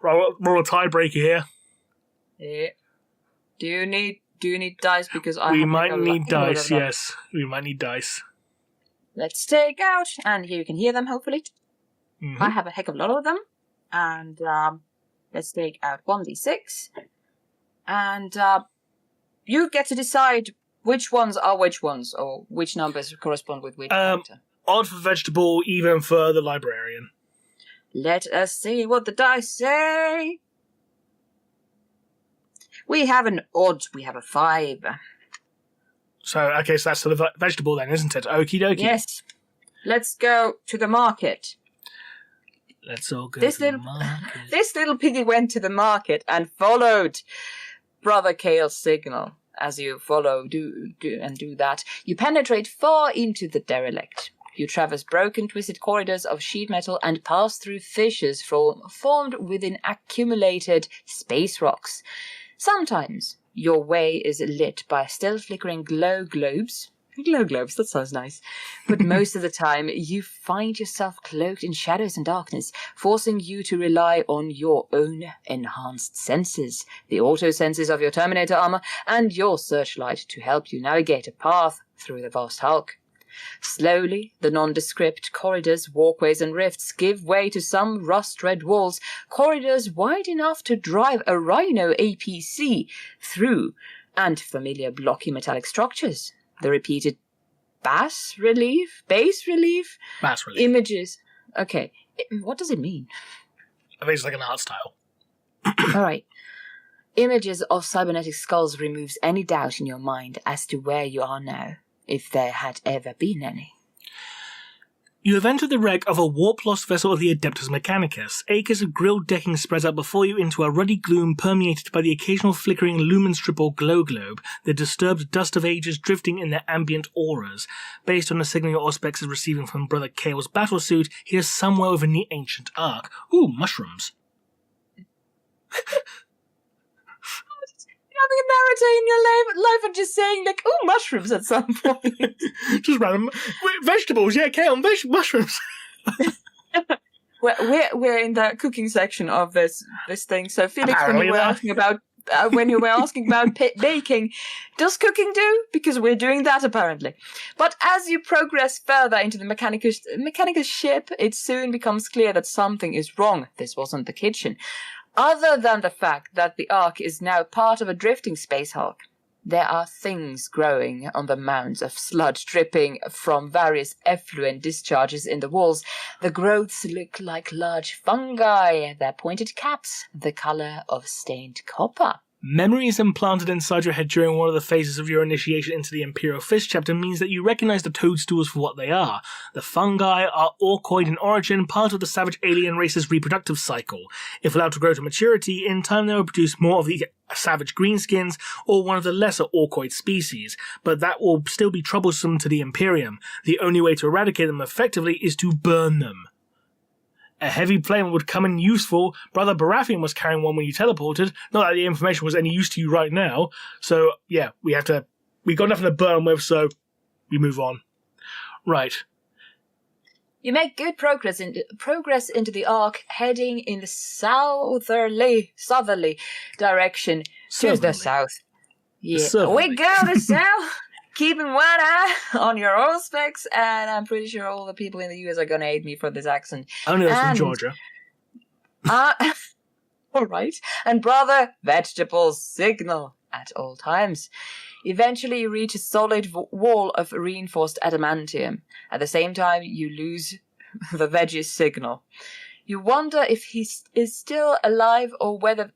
roll a tiebreaker here. Yeah. Do you need dice? Because we might need dice. Yes, we might need dice. Let's take out, and here you can hear them. Hopefully, Mm-hmm. I have a heck of a lot of them, and let's take out 1d6, and you get to decide which ones are which ones, or which numbers correspond with which character. Odd for vegetable, even for the librarian. Let us see what the dice say. We have an odd. We have a 5. So that's the vegetable then, isn't it? Okie dokie. Yes. Let's go to the market. Let's all go to the market. This little piggy went to the market and followed Brother Kale's signal. As you follow, do that, you penetrate far into the derelict. You traverse broken, twisted corridors of sheet metal and pass through fissures formed within accumulated space rocks. Sometimes your way is lit by still flickering glow globes. Glow globes, that sounds nice. But most of the time, you find yourself cloaked in shadows and darkness, forcing you to rely on your own enhanced senses, the auto senses of your Terminator armor, and your searchlight to help you navigate a path through the vast hulk. Slowly, the nondescript corridors, walkways, and rifts give way to some rust-red walls, corridors wide enough to drive a Rhino APC through, and familiar blocky metallic structures. The repeated bass relief images. Okay, what does it mean? I think it's like an art style. All right. Images of cybernetic skulls removes any doubt in your mind as to where you are now, if there had ever been any. You have entered the wreck of a warp-lost vessel of the Adeptus Mechanicus. Acres of grilled decking spreads out before you into a ruddy gloom permeated by the occasional flickering lumen strip or glow globe, the disturbed dust of ages drifting in their ambient auras. Based on the signal your Auspex is receiving from Brother Kale's battlesuit, he is somewhere within the ancient ark. Ooh, mushrooms. Having a narrator in your life and just saying, like, ooh, mushrooms at some point. Just random. Vegetables, yeah, kale, mushrooms. We're in the cooking section of this thing. So, Felix, Apparently when you were asking about baking, does cooking do? Because we're doing that, apparently. But as you progress further into the mechanical ship, it soon becomes clear that something is wrong. This wasn't the kitchen. Other than the fact that the Ark is now part of a drifting space hulk. There are things growing on the mounds of sludge dripping from various effluent discharges in the walls. The growths look like large fungi, their pointed caps the colour of stained copper. Memories implanted inside your head during one of the phases of your initiation into the Imperial Fist chapter means that you recognize the toadstools for what they are. The fungi are orcoid in origin, part of the savage alien race's reproductive cycle. If allowed to grow to maturity, in time they will produce more of the savage greenskins or one of the lesser orcoid species, but that will still be troublesome to the Imperium. The only way to eradicate them effectively is to burn them. A heavy flame would come in useful. Brother Baratheon was carrying one when you teleported. Not that the information was any use to you right now. So, yeah, we got nothing to burn with, so we move on. Right. You make good progress into the arc, heading in the southerly direction to the south. Yeah, we go to south. Keeping one eye on your oil specs, and I'm pretty sure all the people in the US are going to hate me for this accent. Only those from Georgia. All right. And brother, vegetables signal at all times. Eventually, you reach a solid wall of reinforced adamantium. At the same time, you lose the veggie signal. You wonder if he is still alive or whether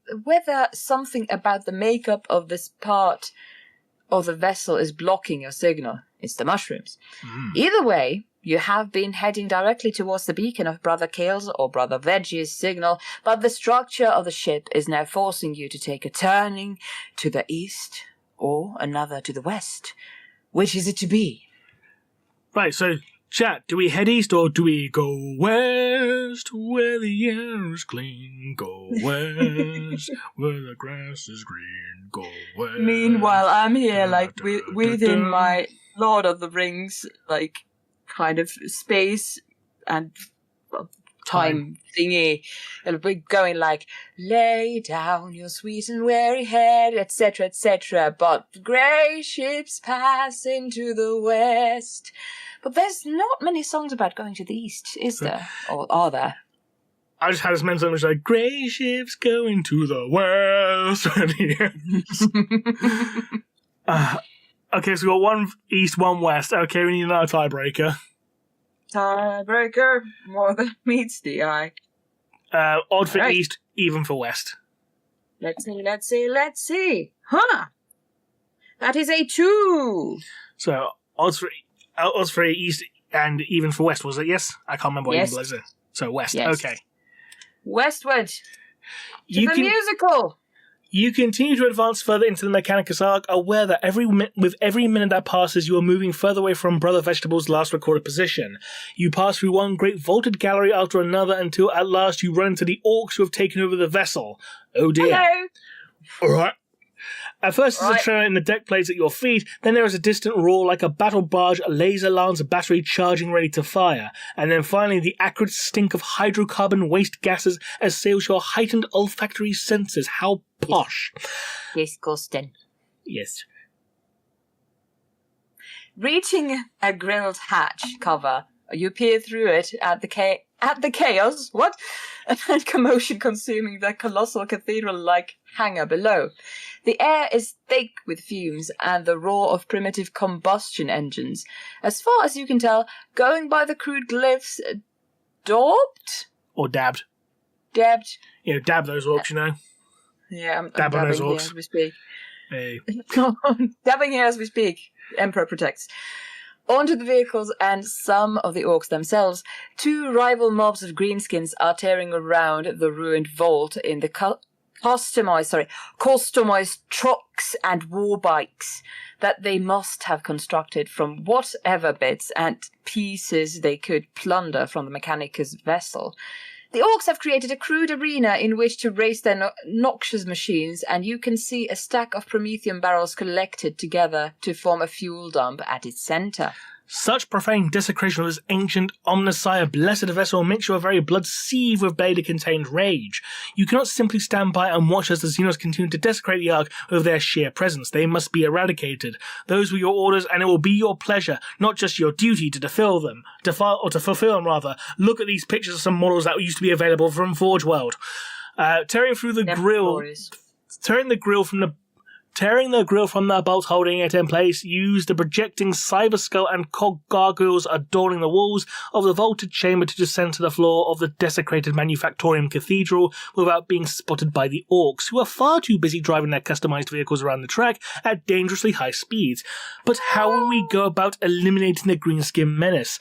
something about the makeup of this part or the vessel is blocking your signal. It's the mushrooms. Either way, you have been heading directly towards the beacon of Brother Kale's or Brother Veggie's signal, but the structure of the ship is now forcing you to take a turning to the east or another to the west. Which is it to be? Right, so, chat, do we head east or do we go west where the air is clean? Go west where the grass is green. Go west. Meanwhile, I'm here, like, within my Lord of the Rings, like, kind of space and time thingy. It'll be going like, lay down your sweet and weary head, etc., etc. But grey ships pass into the west. But there's not many songs about going to the east, is there? Or are there? I just had this mental image like, grey ships going to the west. Okay, so we got one east, one west. Okay, we need another tiebreaker. Tiebreaker, more than meets the eye. Odd for east, even for west. Let's see. Huh! That is a 2! So, odds for east and even for west, was it? Yes? I can't remember what even was it. So, west. Yes. Okay. Westward. To the musical. You continue to advance further into the Mechanicus arc, aware that with every minute that passes, you are moving further away from Brother Vegetable's last recorded position. You pass through one great vaulted gallery after another until at last you run into the orcs who have taken over the vessel. Oh dear. Hello. Alright. At first, there's a tremor in the deck plates at your feet, then there is a distant roar like a battle barge laser lance battery charging ready to fire, and then finally the acrid stink of hydrocarbon waste gases assails your heightened olfactory senses. How posh. Disgusting. Yes. Reaching a grilled hatch cover, you peer through it at the chaos, and commotion consuming the colossal cathedral-like hangar below. The air is thick with fumes and the roar of primitive combustion engines. As far as you can tell, going by the crude glyphs, daubed? Or dabbed. Dabbed. You know, dab those orcs, you know. Yeah, I'm dabbing dabbing those here orcs. as we speak. Hey. Dabbing here as we speak. Emperor protects. Onto the vehicles and some of the orcs themselves, 2 rival mobs of greenskins are tearing around the ruined vault in the customized trucks and war bikes that they must have constructed from whatever bits and pieces they could plunder from the Mechanicus vessel. The orcs have created a crude arena in which to race their noxious machines, and you can see a stack of promethium barrels collected together to form a fuel dump at its center. Such profane desecration of this ancient, omniscient, blessed vessel makes your very blood seethe with Beta-contained rage. You cannot simply stand by and watch as the Xenos continue to desecrate the Ark with their sheer presence. They must be eradicated. Those were your orders, and it will be your pleasure, not just your duty, to fulfill them. Look at these pictures of some models that used to be available from Forge World. Tearing the grill from the Tearing the grill from the bolt holding it in place, use the projecting cyber skull and cog gargoyles adorning the walls of the vaulted chamber to descend to the floor of the desecrated Manufactorium Cathedral without being spotted by the orcs, who are far too busy driving their customized vehicles around the track at dangerously high speeds. But how will we go about eliminating the greenskin menace?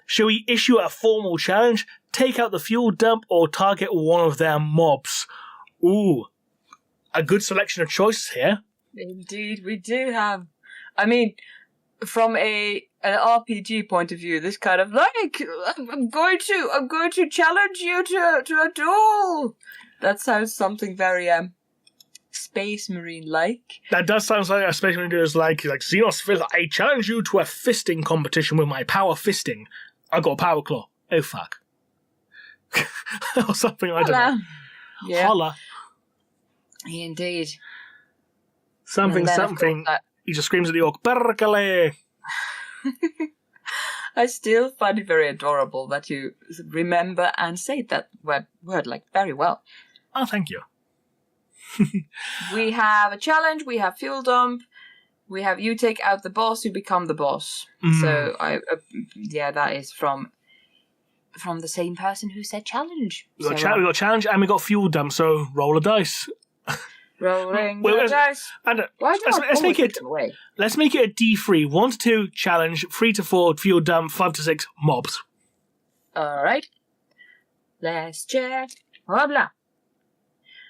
Shall we issue a formal challenge, take out the fuel dump, or target one of their mobs? Ooh, a good selection of choices here. Indeed, we do have. I mean, from an RPG point of view, this kind of like I'm going to challenge you to a duel. That sounds something very Space Marine like. That does sound like a Space Marine is like Xenos Fist. I challenge you to a fisting competition with my power fisting. I got a power claw. Oh fuck. Or something, I don't know. Yeah. Holla. Indeed. Something. He just screams at the orc, Berkeley! I still find it very adorable that you remember and say that word like very well. Oh, thank you. We have a challenge, we have fuel dump, we have you take out the boss, you become the boss. So, that is from the same person who said challenge. We got challenge and we got fuel dump, so roll a dice. Rolling the dice. Let's make it a D3. 1 to 2 challenge, 3 to 4 fuel dump, 5 to 6 mobs. Alright. Let's check. Blah.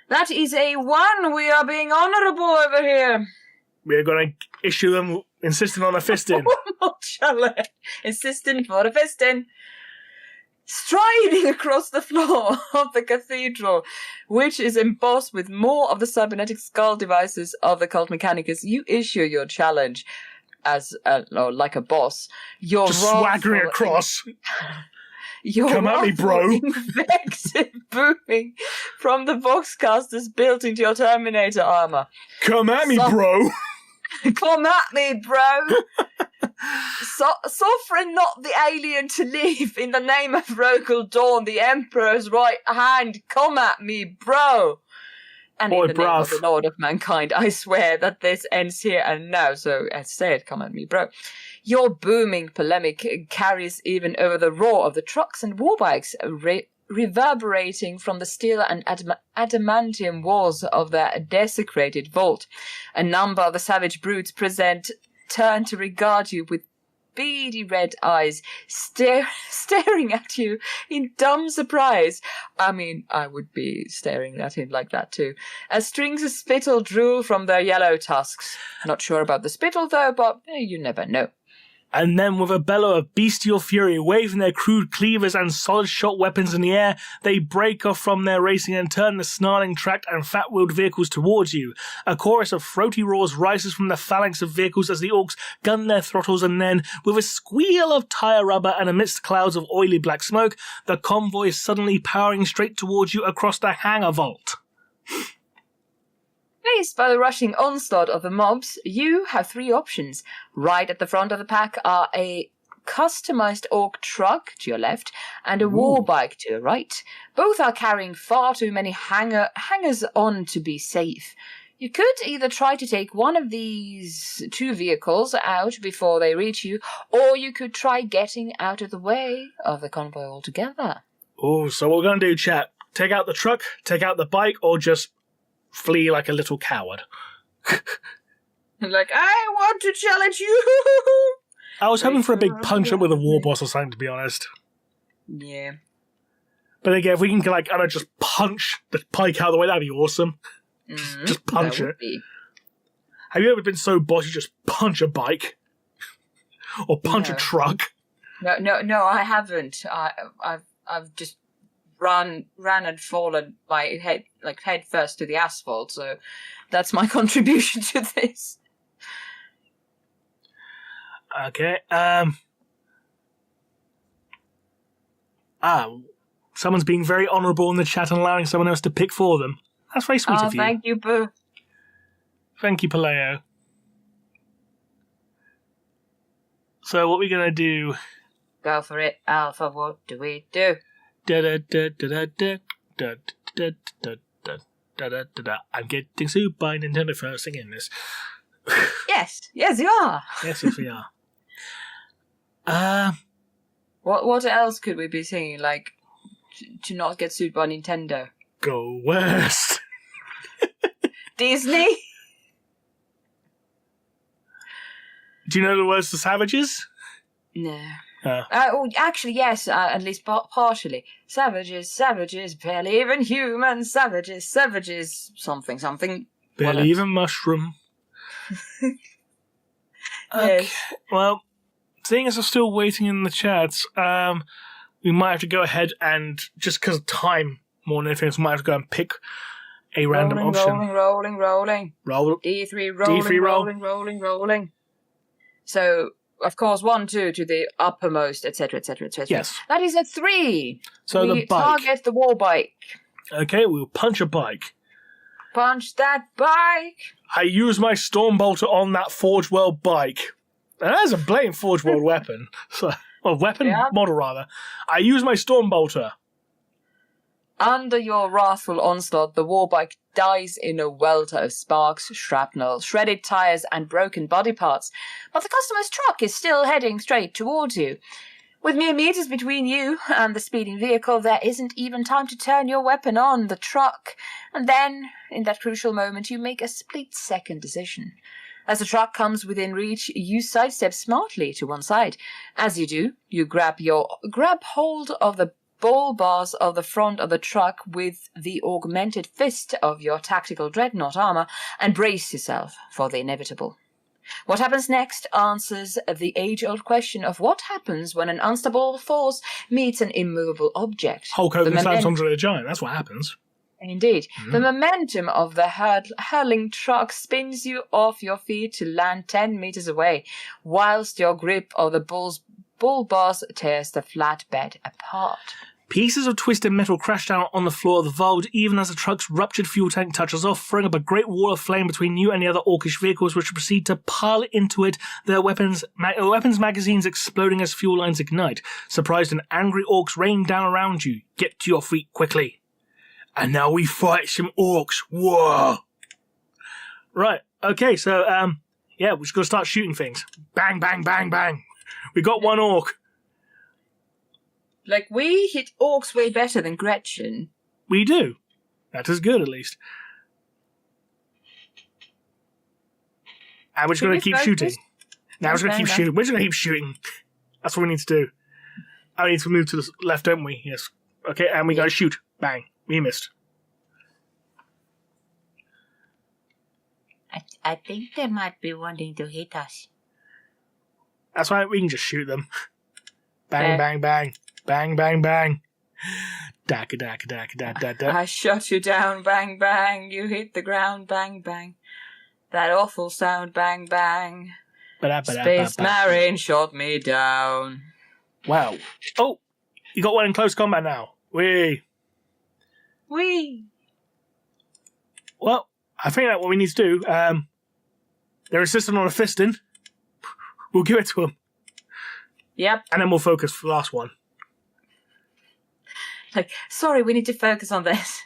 That is a 1. We are being honourable over here. We're going to issue them insisting on a fisting. Challenge. Insisting for a fisting. Striding across the floor of the cathedral, which is embossed with more of the cybernetic skull devices of the Cult Mechanicus, you issue your challenge as like a boss. You're just swaggering across. Come at me, bro. Invective booming from the boxcasters built into your Terminator armor. Come at me, bro. Come at me, bro. Suffering not the alien to live in the name of Rogel Dorn, the Emperor's right hand. Come at me, bro. And in the name of the Lord of Mankind, I swear that this ends here and now. So I said, come at me, bro. Your booming polemic carries even over the roar of the trucks and warbikes, reverberating from the steel and adamantium walls of their desecrated vault. A number of the savage brutes turn to regard you with beady red eyes, staring at you in dumb surprise. I mean, I would be staring at him like that too. As strings of spittle drool from their yellow tusks. Not sure about the spittle though, but you never know. And then with a bellow of bestial fury, waving their crude cleavers and solid shot weapons in the air, they break off from their racing and turn the snarling tracked and fat-wheeled vehicles towards you. A chorus of throaty roars rises from the phalanx of vehicles as the orcs gun their throttles, and then, with a squeal of tire rubber and amidst clouds of oily black smoke, the convoy is suddenly powering straight towards you across the hangar vault. Faced by the rushing onslaught of the mobs, you have 3 options. Right at the front of the pack are a customized orc truck to your left and a war bike to your right. Both are carrying far too many hangers on to be safe. You could either try to take one of these 2 vehicles out before they reach you, or you could try getting out of the way of the convoy altogether. Oh, so what we're going to do, chat? Take out the truck, take out the bike, or just flee like a little coward? Like, I want to challenge you! I was hoping for a big punch-up with a war boss or something, to be honest. Yeah. But again, if we can, just punch the pike out of the way, that'd be awesome. Just punch it. Have you ever been so boss you just punch a bike? Or punch a truck? No, I haven't. I've just ran and fallen my head first to the asphalt, so that's my contribution to this. Okay, someone's being very honourable in the chat and allowing someone else to pick for them. That's very sweet of you. Thank you, Boo. Thank you, Paleo. So what are we going to do? Go for it, Alpha. What do we do? I'm getting sued by Nintendo for singing this. Yes, you are. Yes, we are. What else could we be singing? Like, to not get sued by Nintendo? Go West. Disney? Do you know the words to Savages? No. Actually, yes, at least partially. Savages, barely even human. Savages, something. Barely even mushroom. Yes. Okay, well, seeing as we're still waiting in the chats, we might have to go ahead and, just because of time more than anything else, we might have to go and pick a random option. Rolling. Roll. D3, rolling. So, of course, 1, 2 to the uppermost, etc. Yes. That is a 3. So we the bike. Target the war bike. Okay, we'll punch a bike. Punch that bike. I use my Stormbolter on that Forge World bike. And that's a blatant Forge World weapon. So, model rather. I use my Stormbolter. Under your wrathful onslaught, the warbike dies in a welter of sparks, shrapnel, shredded tires, and broken body parts. But the customer's truck is still heading straight towards you. With mere meters between you and the speeding vehicle, there isn't even time to turn your weapon on the truck. And then, in that crucial moment, you make a split-second decision. As the truck comes within reach, you sidestep smartly to one side. As you do, you grab hold of the bull bars of the front of the truck with the augmented fist of your tactical dreadnought armor and brace yourself for the inevitable. What happens next answers the age-old question of what happens when an unstable force meets an immovable object. Hulk Hogan slams onto a giant, that's what happens. Indeed. The momentum of the hurling truck spins you off your feet to land 10 meters away, whilst your grip of the bull bars tears the flatbed apart. Pieces of twisted metal crash down on the floor of the vault even as the truck's ruptured fuel tank touches off, throwing up a great wall of flame between you and the other orcish vehicles, which proceed to pile into it, their weapons magazines exploding as fuel lines ignite. Surprised and angry orcs rain down around you. Get to your feet quickly. And now we fight some orcs. Whoa! Right, okay, so, we're just gonna start shooting things. Bang, bang, bang, bang. We got one orc. Like, we hit orcs way better than Gretchen. We do. That is good, at least. And we're just going to keep shooting. Now we're just going to keep shooting. We're just going to keep shooting. That's what we need to do. I need to move to the left, don't we? Yes. Okay, and we got to shoot. Bang. We missed. I think they might be wanting to hit us. That's right, we can just shoot them. Bang, bang, bang. Bang, bang, bang. Daka, daka, daka, daka, daka. I shot you down, bang, bang. You hit the ground, bang, bang. That awful sound, bang, bang. Space Marine shot me down. Wow. Oh, you got one in close combat now. Whee. Well, I think that's what we need to do. They're insisting on a fisting. We'll give it to them. Yep. And then we'll focus for the last one. Like, sorry, we need to focus on this.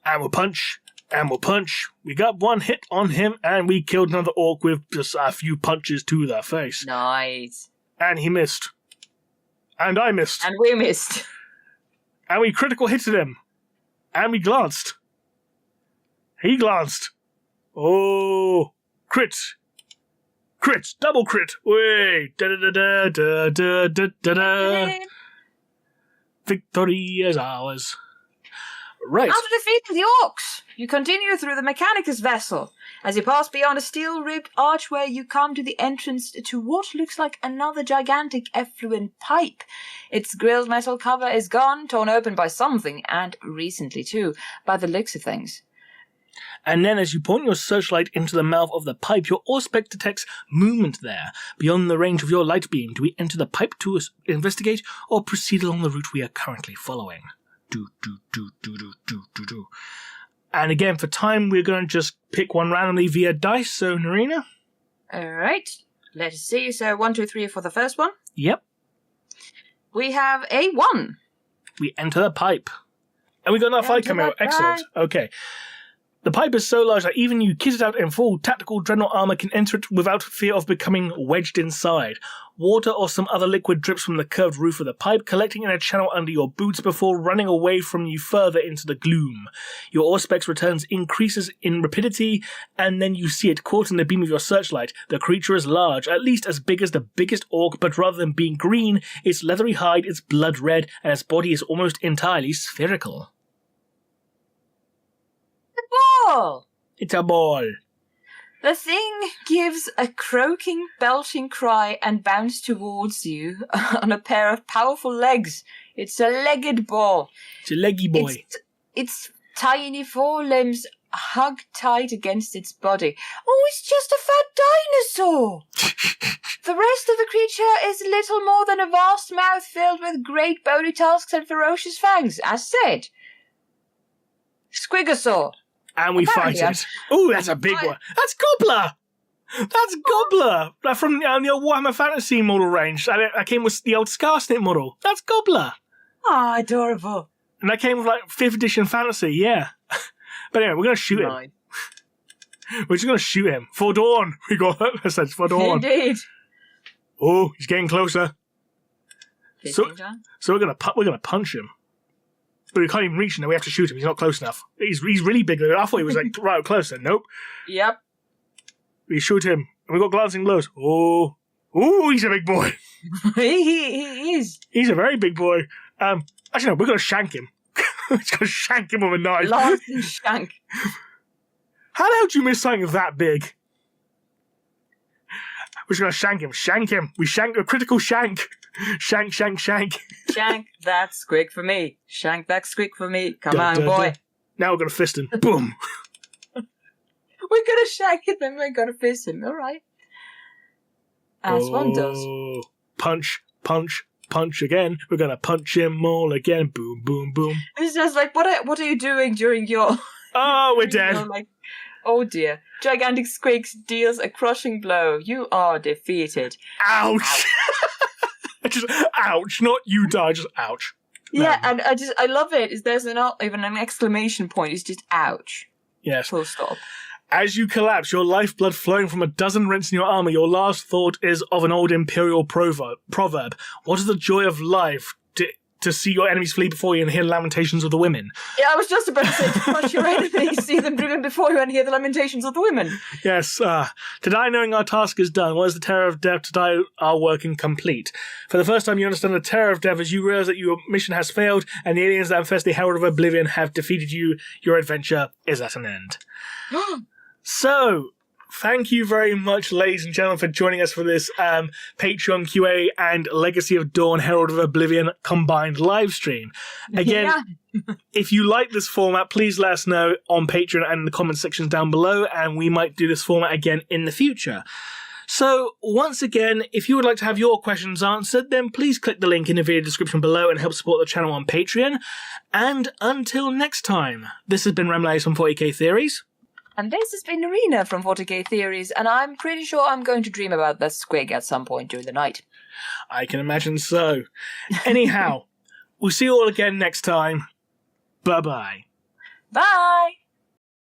And we'll punch. And we'll punch. We got one hit on him, and we killed another orc with just a few punches to the face. Nice. And he missed. And I missed. And we missed. And we critical hit him. And we glanced. He glanced. Oh, crit. Crit, double crit. Way. Da da da da da da da da. Victory is ours. Right. After defeating the orcs, you continue through the Mechanicus vessel. As you pass beyond a steel-ribbed archway, you come to the entrance to what looks like another gigantic effluent pipe. Its grilled metal cover is gone, torn open by something, and recently too, by the looks of things. And then as you point your searchlight into the mouth of the pipe, your Auspex detects movement there. Beyond the range of your light beam, do we enter the pipe to investigate, or proceed along the route we are currently following? Do. And again, for time, we're going to just pick one randomly via dice, so Narina? Alright, let's see. So 1, 2, 3 for the first one. Yep. We have a 1. we enter the pipe. And we got another fight coming out. Excellent. Okay. The pipe is so large that even you kitted out in full tactical dreadnought armor can enter it without fear of becoming wedged inside. Water or some other liquid drips from the curved roof of the pipe, collecting in a channel under your boots before running away from you further into the gloom. Your Auspex returns increases in rapidity, and then you see it caught in the beam of your searchlight. The creature is large, at least as big as the biggest orc, but rather than being green, its leathery hide is blood red, and its body is almost entirely spherical. Ball! It's a ball. The thing gives a croaking, belching cry and bounds towards you on a pair of powerful legs. It's a legged ball. It's a leggy boy. Its tiny forelimbs hug tight against its body. Oh, it's just a fat dinosaur! The rest of the creature is little more than a vast mouth filled with great bony tusks and ferocious fangs, as said. Squigosaur. And we fight it. Oh, that's a big one. That's Gobbler! That's Gobbler! From the old Warhammer Fantasy model range. I came with the old Scarsnip model. That's Gobbler! Ah, adorable. And that came with, 5th edition Fantasy, yeah. But anyway, we're going to shoot him. We're just going to shoot him. For Dorn! We got it. That's for Dorn. Indeed. Oh, he's getting closer. So we're going to punch him. But we can't even reach him, then we have to shoot him. He's not close enough. He's really big. I thought he was right up close then. Nope. Yep. We shoot him. And we got glancing blows. Oh, he's a big boy. he is. He's a very big boy. Actually, no, we're going to shank him. We're going to shank him with a knife. Lasting shank. How the hell do you miss something that big? We're just going to shank him. Shank him. We shank a critical shank. Shank. Shank that squig for me. Shank that squig for me. Come on, boy. Now we're going to fist him. Boom. We're going to shank him and we're going to fist him. All right. As one does. Punch again. We're going to punch him all again. Boom, boom, boom. It's just like, what are you doing during your... Oh, we're dead. Oh dear. Gigantic Squigs deals a crushing blow. You are defeated. Ouch. Just ouch, not you die, just ouch. Yeah, and I love it. There's not even an exclamation point. It's just ouch. Yes. Full stop. As you collapse, your lifeblood flowing from a dozen rents in your armor, your last thought is of an old imperial proverb. What is the joy of life? To see your enemies flee before you and hear lamentations of the women. Yeah, I was just about to say, to watch your enemies, see them driven before you and hear the lamentations of the women. Yes, to die knowing our task is done. What is the terror of death? To die our work incomplete. For the first time you understand the terror of death as you realize that your mission has failed and the aliens that infest the Herald of Oblivion have defeated you. Your adventure is at an end. So... thank you very much, ladies and gentlemen, for joining us for this Patreon QA and Legacy of Dorn Herald of Oblivion combined live stream. Again, if you like this format, please let us know on Patreon and in the comment sections down below, and we might do this format again in the future. So, once again, if you would like to have your questions answered, then please click the link in the video description below and help support the channel on Patreon. And until next time, this has been Remlace from 40k Theories. And this has been Arena from 40k Theories, and I'm pretty sure I'm going to dream about that squig at some point during the night. I can imagine so. Anyhow, we'll see you all again next time. Bye-bye. Bye!